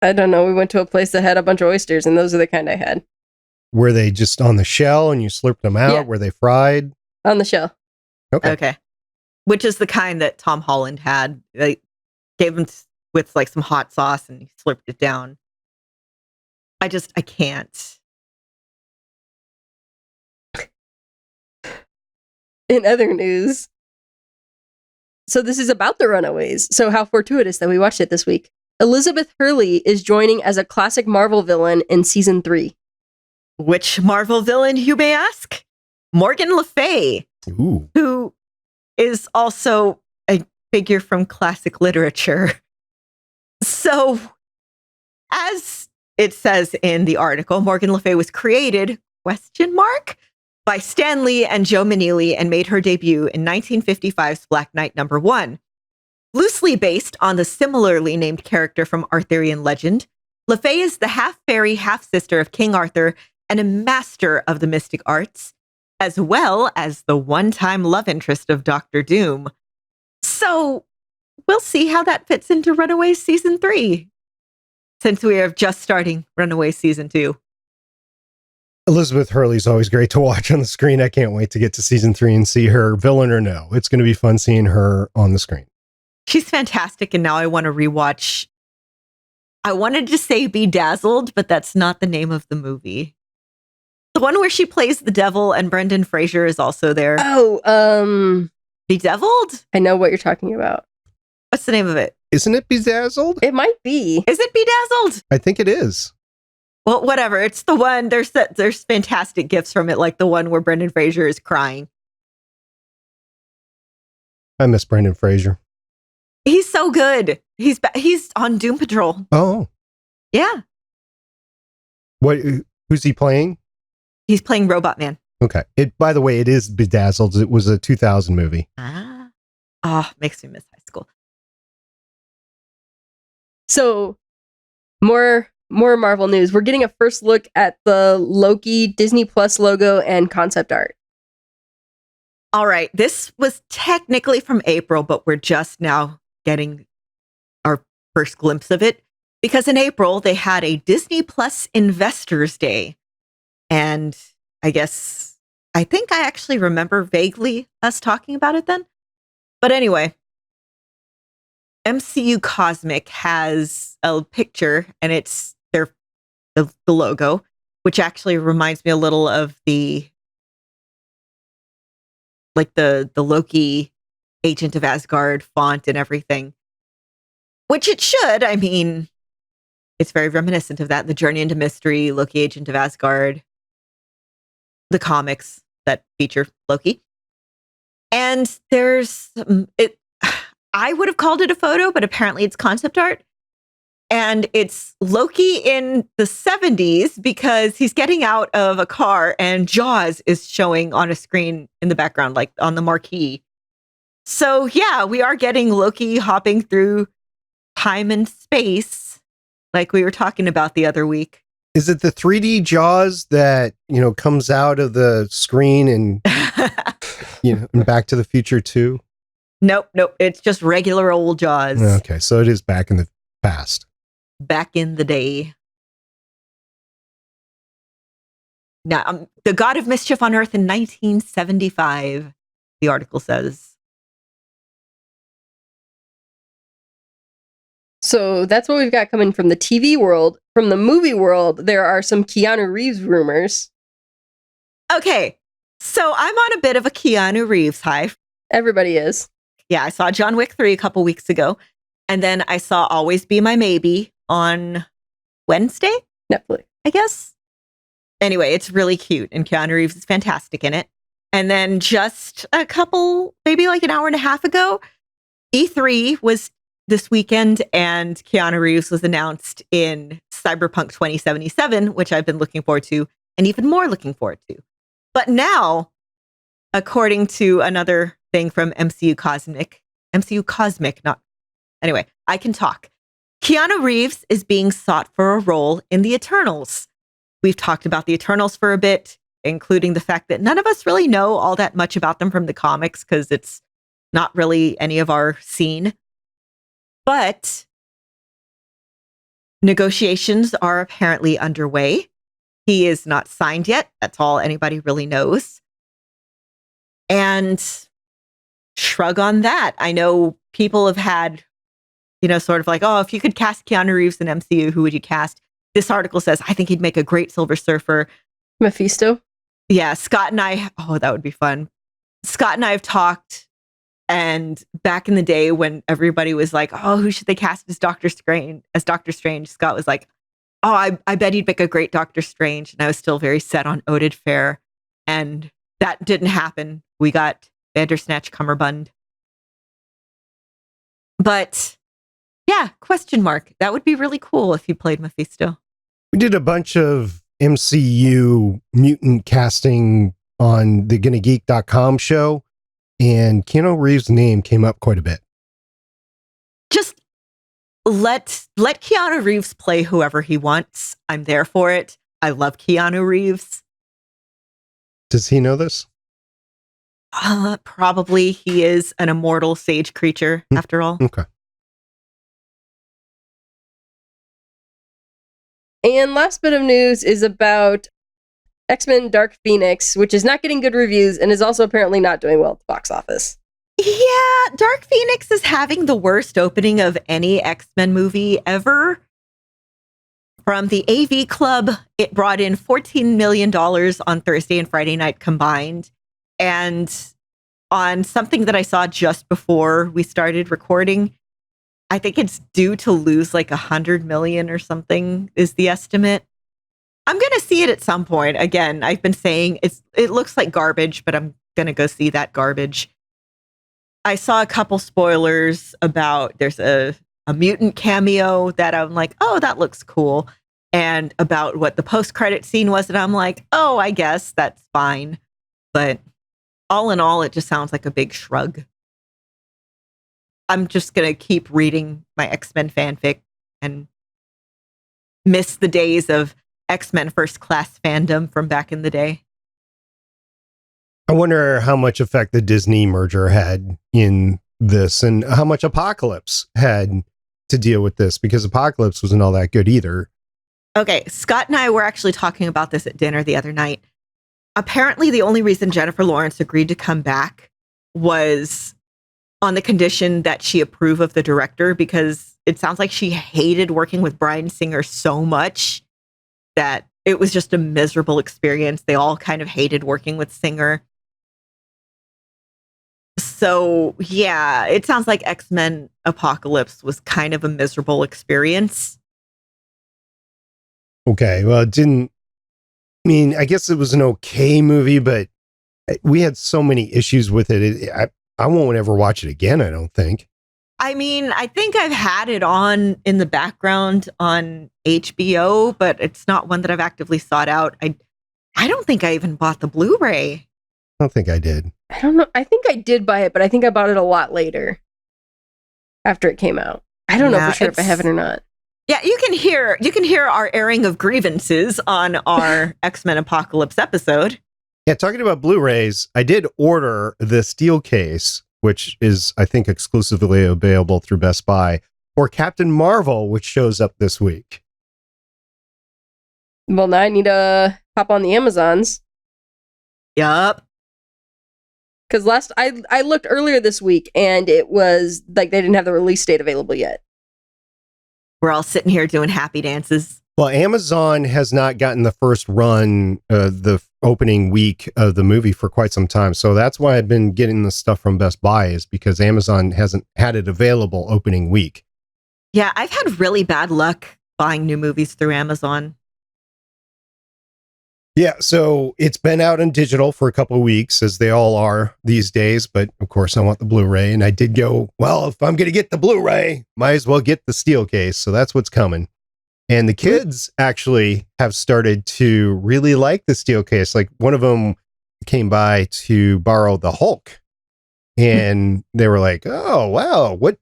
I don't know. We went to a place that had a bunch of oysters, and those are the kind I had. Were they just on the shell and you slurped them out? Yeah. Were they fried? On the shell. okay. Which is the kind that Tom Holland had. They gave him with like some hot sauce, and he slurped it down. I can't. In other news, so this is about the Runaways. So how fortuitous that we watched it this week. Elizabeth Hurley is joining as a classic Marvel villain in season 3. Which Marvel villain, you may ask? Morgan Le Fay, Ooh. who is also a figure from classic literature. So, as it says in the article, Morgan Le Fay was created, by Stan Lee and Joe Maneely and made her debut in 1955's Black Knight #1. Loosely based on the similarly named character from Arthurian legend, Le Fay is the half-fairy, half-sister of King Arthur and a master of the mystic arts, as well as the one-time love interest of Doctor Doom. So, we'll see how that fits into Runaways Season 3, since we are just starting Runaways Season 2. Elizabeth Hurley's always great to watch on the screen. I can't wait to get to season 3 and see her, villain or no. It's going to be fun seeing her on the screen. She's fantastic, and now I want to rewatch. I wanted to say Bedazzled, but that's not the name of the movie. The one where she plays the devil and Brendan Fraser is also there. Oh, Bedeviled? I know what you're talking about. What's the name of it? Isn't it Bedazzled? It might be. Is it Bedazzled? I think it is. Well, whatever. It's the one. There's fantastic gifts from it, like the one where Brendan Fraser is crying. I miss Brendan Fraser. He's so good. He's on Doom Patrol. Oh. Yeah. Who's he playing? He's playing Robot Man. Okay. By the way, it is Bedazzled. It was a 2000 movie. Makes me miss high school. So, more Marvel news. We're getting a first look at the Loki Disney Plus logo and concept art. All right. This was technically from April, but we're just now getting our first glimpse of it, because in April they had a Disney Plus Investors Day. And I think I actually remember vaguely us talking about it then. But anyway, MCU Cosmic has a picture, and it's the logo, which actually reminds me a little of the Loki Agent of Asgard font and everything, which it should. I mean, it's very reminiscent of that. The Journey into Mystery, Loki Agent of Asgard, the comics that feature Loki. And there's I would have called it a photo, but apparently it's concept art. And it's Loki in the 70s, because he's getting out of a car and Jaws is showing on a screen in the background, like on the marquee. So yeah, we are getting Loki hopping through time and space, like we were talking about the other week. Is it the 3D Jaws that, comes out of the screen and, and Back to the Future 2? Nope. It's just regular old Jaws. Okay, so it is back in the past. Back in the day. Now, the God of Mischief on Earth in 1975, the article says. So that's what we've got coming from the TV world. From the movie world, there are some Keanu Reeves rumors. Okay, so I'm on a bit of a Keanu Reeves high. Everybody is. Yeah, I saw John Wick 3 a couple weeks ago. And then I saw Always Be My Maybe on Wednesday? Netflix. I guess. Anyway, it's really cute, and Keanu Reeves is fantastic in it. And then just a couple, maybe like an hour and a half ago, E3 was this weekend, and Keanu Reeves was announced in Cyberpunk 2077, which I've been looking forward to, and even more looking forward to. But now, according to another thing from MCU Cosmic, not... Anyway, I can talk. Keanu Reeves is being sought for a role in the Eternals. We've talked about the Eternals for a bit, including the fact that none of us really know all that much about them from the comics because it's not really any of our scene. But negotiations are apparently underway. He is not signed yet. That's all anybody really knows. And shrug on that. I know people have had, sort of like, oh, if you could cast Keanu Reeves in MCU, who would you cast? This article says, I think he'd make a great Silver Surfer. Mephisto? Yeah, Scott and I, that would be fun. Scott and I have talked, and back in the day when everybody was like, oh, who should they cast as Doctor Strange? Scott was like, oh, I bet he'd make a great Doctor Strange. And I was still very set on Oded Fair. And that didn't happen. We got Bandersnatch Cummerbund. But yeah, question mark. That would be really cool if he played Mephisto. We did a bunch of MCU mutant casting on the GonnaGeek.com show, and Keanu Reeves' name came up quite a bit. Just let Keanu Reeves play whoever he wants. I'm there for it. I love Keanu Reeves. Does he know this? Probably. He is an immortal sage creature, after all. Okay. And last bit of news is about X-Men Dark Phoenix, which is not getting good reviews and is also apparently not doing well at the box office. Yeah, Dark Phoenix is having the worst opening of any X-Men movie ever. From the AV Club, it brought in $14 million on Thursday and Friday night combined. And on something that I saw just before we started recording, I think it's due to lose like 100 million or something is the estimate. I'm going to see it at some point. Again, I've been saying it looks like garbage, but I'm going to go see that garbage. I saw a couple spoilers about there's a mutant cameo that I'm like, oh, that looks cool. And about what the post-credit scene was. And I'm like, oh, I guess that's fine. But all in all, it just sounds like a big shrug. I'm just going to keep reading my X-Men fanfic and miss the days of X-Men First Class fandom from back in the day. I wonder how much effect the Disney merger had in this and how much Apocalypse had to deal with this, because Apocalypse wasn't all that good either. Okay, Scott and I were actually talking about this at dinner the other night. Apparently, the only reason Jennifer Lawrence agreed to come back was on the condition that she approve of the director, because it sounds like she hated working with Bryan Singer so much that it was just a miserable experience. They all kind of hated working with Singer. So, yeah, it sounds like X-Men Apocalypse was kind of a miserable experience. Okay, well, I guess it was an okay movie, but we had so many issues with it. I won't ever watch it again, I don't think. I mean, I think I've had it on in the background on HBO, but it's not one that I've actively sought out. I don't think I even bought the Blu-ray. I don't think I did. I don't know. I think I did buy it, but I think I bought it a lot later after it came out. I don't know for sure if I have it or not. Yeah, you can hear our airing of grievances on our X-Men Apocalypse episode. Yeah, talking about Blu-rays, I did order the steel case, which is, I think, exclusively available through Best Buy, or Captain Marvel, which shows up this week. Well, now I need to hop on the Amazons. Yup. Because I looked earlier this week, and it was like they didn't have the release date available yet. We're all sitting here doing happy dances. Well, Amazon has not gotten the first run, the opening week of the movie for quite some time. So that's why I've been getting the stuff from Best Buy, is because Amazon hasn't had it available opening week. Yeah, I've had really bad luck buying new movies through Amazon. Yeah, so it's been out in digital for a couple of weeks, as they all are these days. But of course, I want the Blu-ray, and I did go, well, if I'm going to get the Blu-ray, might as well get the steel case. So that's what's coming. And the kids actually have started to really like the steel case. Like one of them came by to borrow the Hulk, and they were like, "Oh wow, what?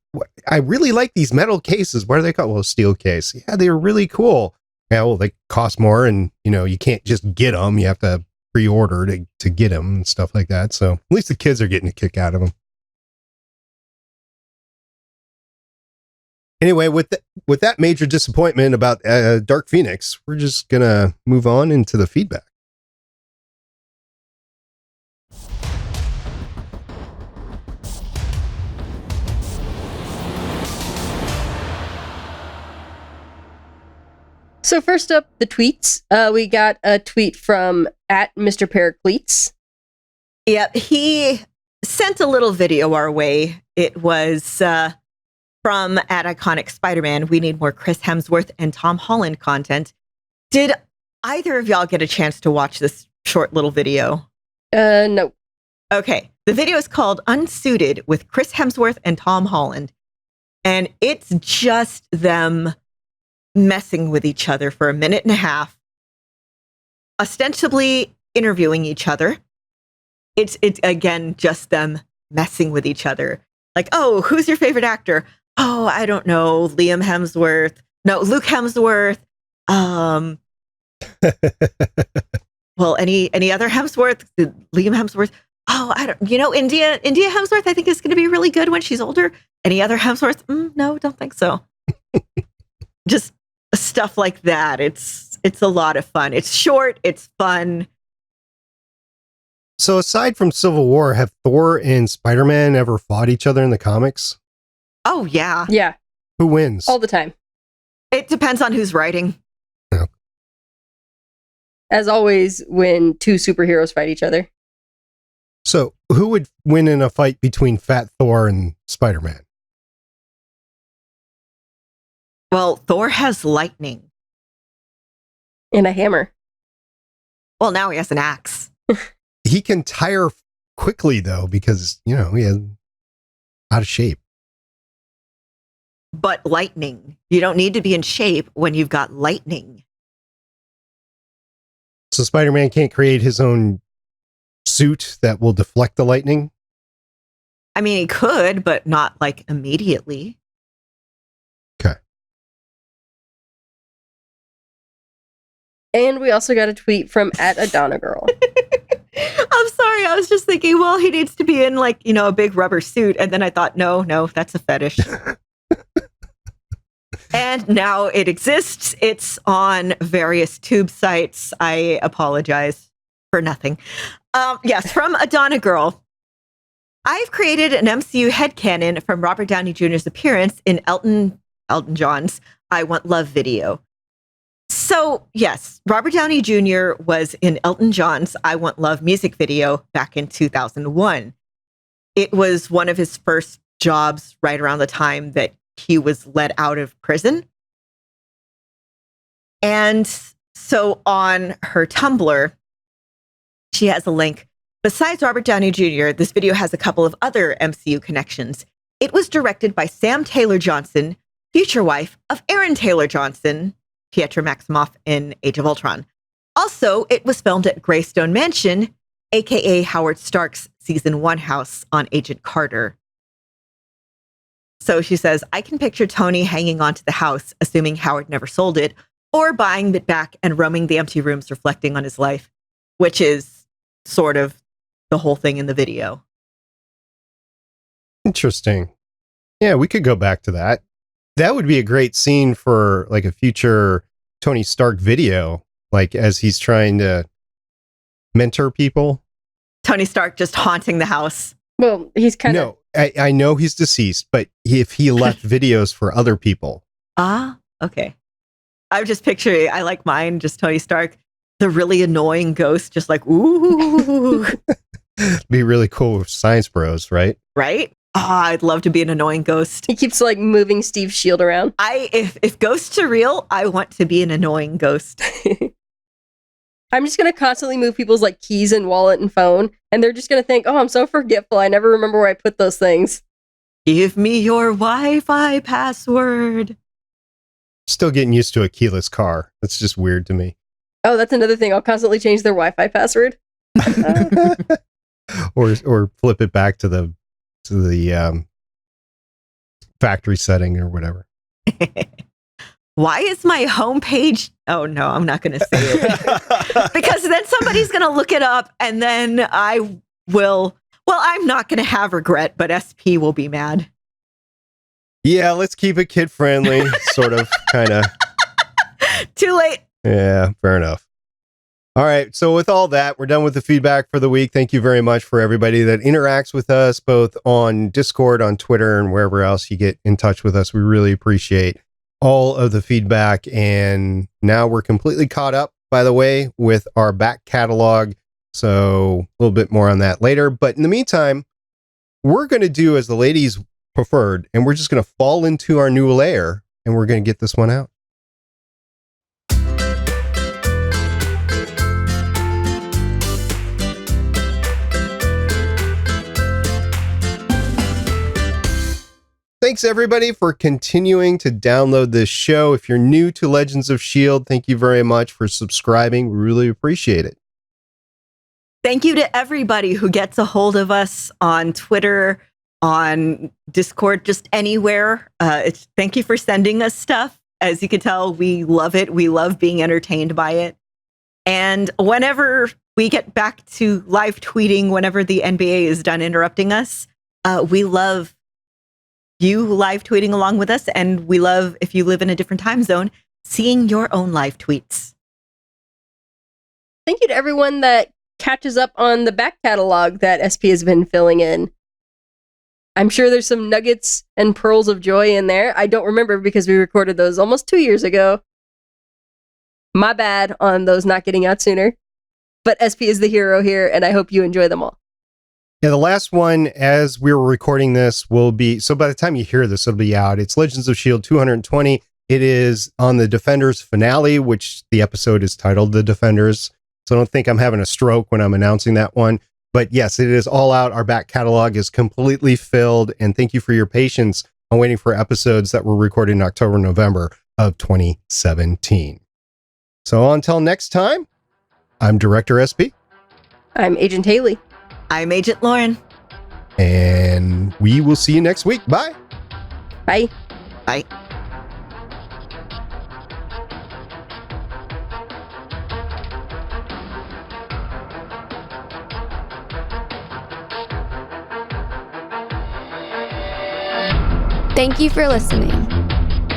I really like these metal cases. What are they called? Well, steel case. Yeah, they were really cool. Yeah, well, they cost more, and you can't just get them. You have to pre-order to get them and stuff like that. So at least the kids are getting a kick out of them. Anyway, with that major disappointment about Dark Phoenix, we're just gonna move on into the feedback. So first up, the tweets. We got a tweet from @Mr. Pericles. Yep, he sent a little video our way. It was from @Iconic Spider-Man. We need more Chris Hemsworth and Tom Holland content. Did either of y'all get a chance to watch this short little video? No. Okay, the video is called Unsuited with Chris Hemsworth and Tom Holland. And it's just them messing with each other for a minute and a half, ostensibly interviewing each other. It's again just them messing with each other. Like, oh, who's your favorite actor? Oh, I don't know, Liam Hemsworth. No, Luke Hemsworth. Well, any other Hemsworth? Liam Hemsworth. Oh, I don't. India Hemsworth. I think is going to be really good when she's older. Any other Hemsworth? No, don't think so. Just stuff like that. It's a lot of fun. It's short. It's fun. So aside from Civil War, have Thor and Spider-Man ever fought each other in the comics? Oh, yeah. Yeah. Who wins? All the time. It depends on who's writing. Oh. As always, when two superheroes fight each other. So who would win in a fight between Fat Thor and Spider-Man? Well, Thor has lightning. And a hammer. Well, now he has an axe. He can tire quickly, though, because, he is out of shape. But lightning. You don't need to be in shape when you've got lightning. So Spider-Man can't create his own suit that will deflect the lightning? I mean, he could, but not like immediately. Okay. And we also got a tweet from @AdonnaGirl. I'm sorry. I was just thinking, well, he needs to be in like, a big rubber suit. And then I thought, no, that's a fetish. And now it exists. It's on various tube sites. I apologize for nothing. Yes, from AdonnaGirl. I've created an MCU headcanon from Robert Downey Jr.'s appearance in Elton John's I Want Love video. So, yes, Robert Downey Jr. was in Elton John's I Want Love music video back in 2001. It was one of his first jobs right around the time that he was let out of prison. And so on her Tumblr, she has a link. Besides Robert Downey Jr., this video has a couple of other MCU connections. It was directed by Sam Taylor Johnson, future wife of Aaron Taylor Johnson, Pietro Maximoff in Age of Ultron. Also, it was filmed at Greystone Mansion, aka Howard Stark's season 1 house on Agent Carter. So she says, I can picture Tony hanging onto the house, assuming Howard never sold it, or buying it back and roaming the empty rooms reflecting on his life, which is sort of the whole thing in the video. Interesting. Yeah, we could go back to that. That would be a great scene for like a future Tony Stark video, like as he's trying to mentor people. Tony Stark just haunting the house. Well, he's kind of... No, I know he's deceased, but if he left videos for other people. Ah, okay. I'm just picturing, I like mine, just Tony Stark, the really annoying ghost, just like, ooh. Be really cool with Science Bros, right? Right? I'd love to be an annoying ghost. He keeps like moving Steve's shield around. If ghosts are real, I want to be an annoying ghost. I'm just going to constantly move people's like keys and wallet and phone. And they're just going to think, oh, I'm so forgetful. I never remember where I put those things. Give me your Wi-Fi password. Still getting used to a keyless car. That's just weird to me. Oh, that's another thing. I'll constantly change their Wi-Fi password. or flip it back to the factory setting or whatever. Why is my homepage? Oh no, I'm not going to say it because then somebody's going to look it up, and then I will. Well, I'm not going to have regret, but SP will be mad. Yeah, let's keep it kid friendly, sort of, kind of. Too late. Yeah, fair enough. All right, so with all that, we're done with the feedback for the week. Thank you very much for everybody that interacts with us, both on Discord, on Twitter, and wherever else you get in touch with us. We really appreciate all of the feedback. And now we're completely caught up, by the way, with our back catalog. So a little bit more on that later. But in the meantime, we're going to do as the ladies preferred, and we're just going to fall into our new layer, and we're going to get this one out. Thanks, everybody, for continuing to download this show. If you're new to Legends of S.H.I.E.L.D., thank you very much for subscribing. We really appreciate it. Thank you to everybody who gets a hold of us on Twitter, on Discord, just anywhere. Thank you for sending us stuff. As you can tell, we love it. We love being entertained by it. And whenever we get back to live tweeting, whenever the NBA is done interrupting us, we love you live tweeting along with us. And we love, if you live in a different time zone, seeing your own live tweets. Thank you to everyone that catches up on the back catalog that SP has been filling in. I'm sure there's some nuggets and pearls of joy in there. I don't remember because we recorded those almost 2 years ago. My bad on those not getting out sooner. But SP is the hero here, and I hope you enjoy them all. Yeah, the last one, as we were recording this, will be, so by the time you hear this, it'll be out. It's Legends of S.H.I.E.L.D. 220. It is on the Defenders finale, which the episode is titled The Defenders. So I don't think I'm having a stroke when I'm announcing that one. But yes, it is all out. Our back catalog is completely filled. And thank you for your patience on waiting for episodes that were recorded in October, November of 2017. So until next time, I'm Director SP. I'm Agent Haley. I'm Agent Lauren. And we will see you next week. Bye. Bye. Bye. Thank you for listening.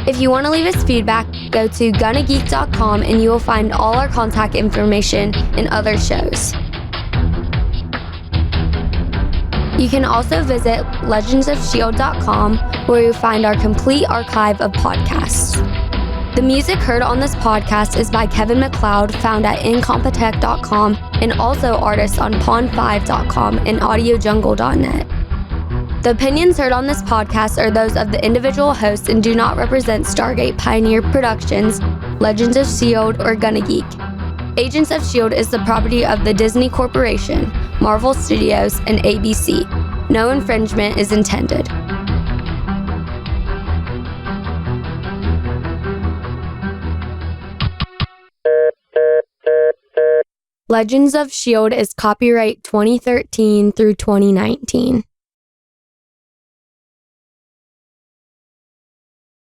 If you want to leave us feedback, go to gonnageek.com and you will find all our contact information and other shows. You can also visit legendsofshield.com where you'll find our complete archive of podcasts. The music heard on this podcast is by Kevin MacLeod, found at incompetech.com, and also artists on pond5.com and audiojungle.net. The opinions heard on this podcast are those of the individual hosts and do not represent Stargate Pioneer Productions, Legends of S.H.I.E.L.D., or Gonna Geek. Agents of S.H.I.E.L.D. is the property of the Disney Corporation, Marvel Studios, and ABC. No infringement is intended. Legends of S.H.I.E.L.D. is copyright 2013 through 2019.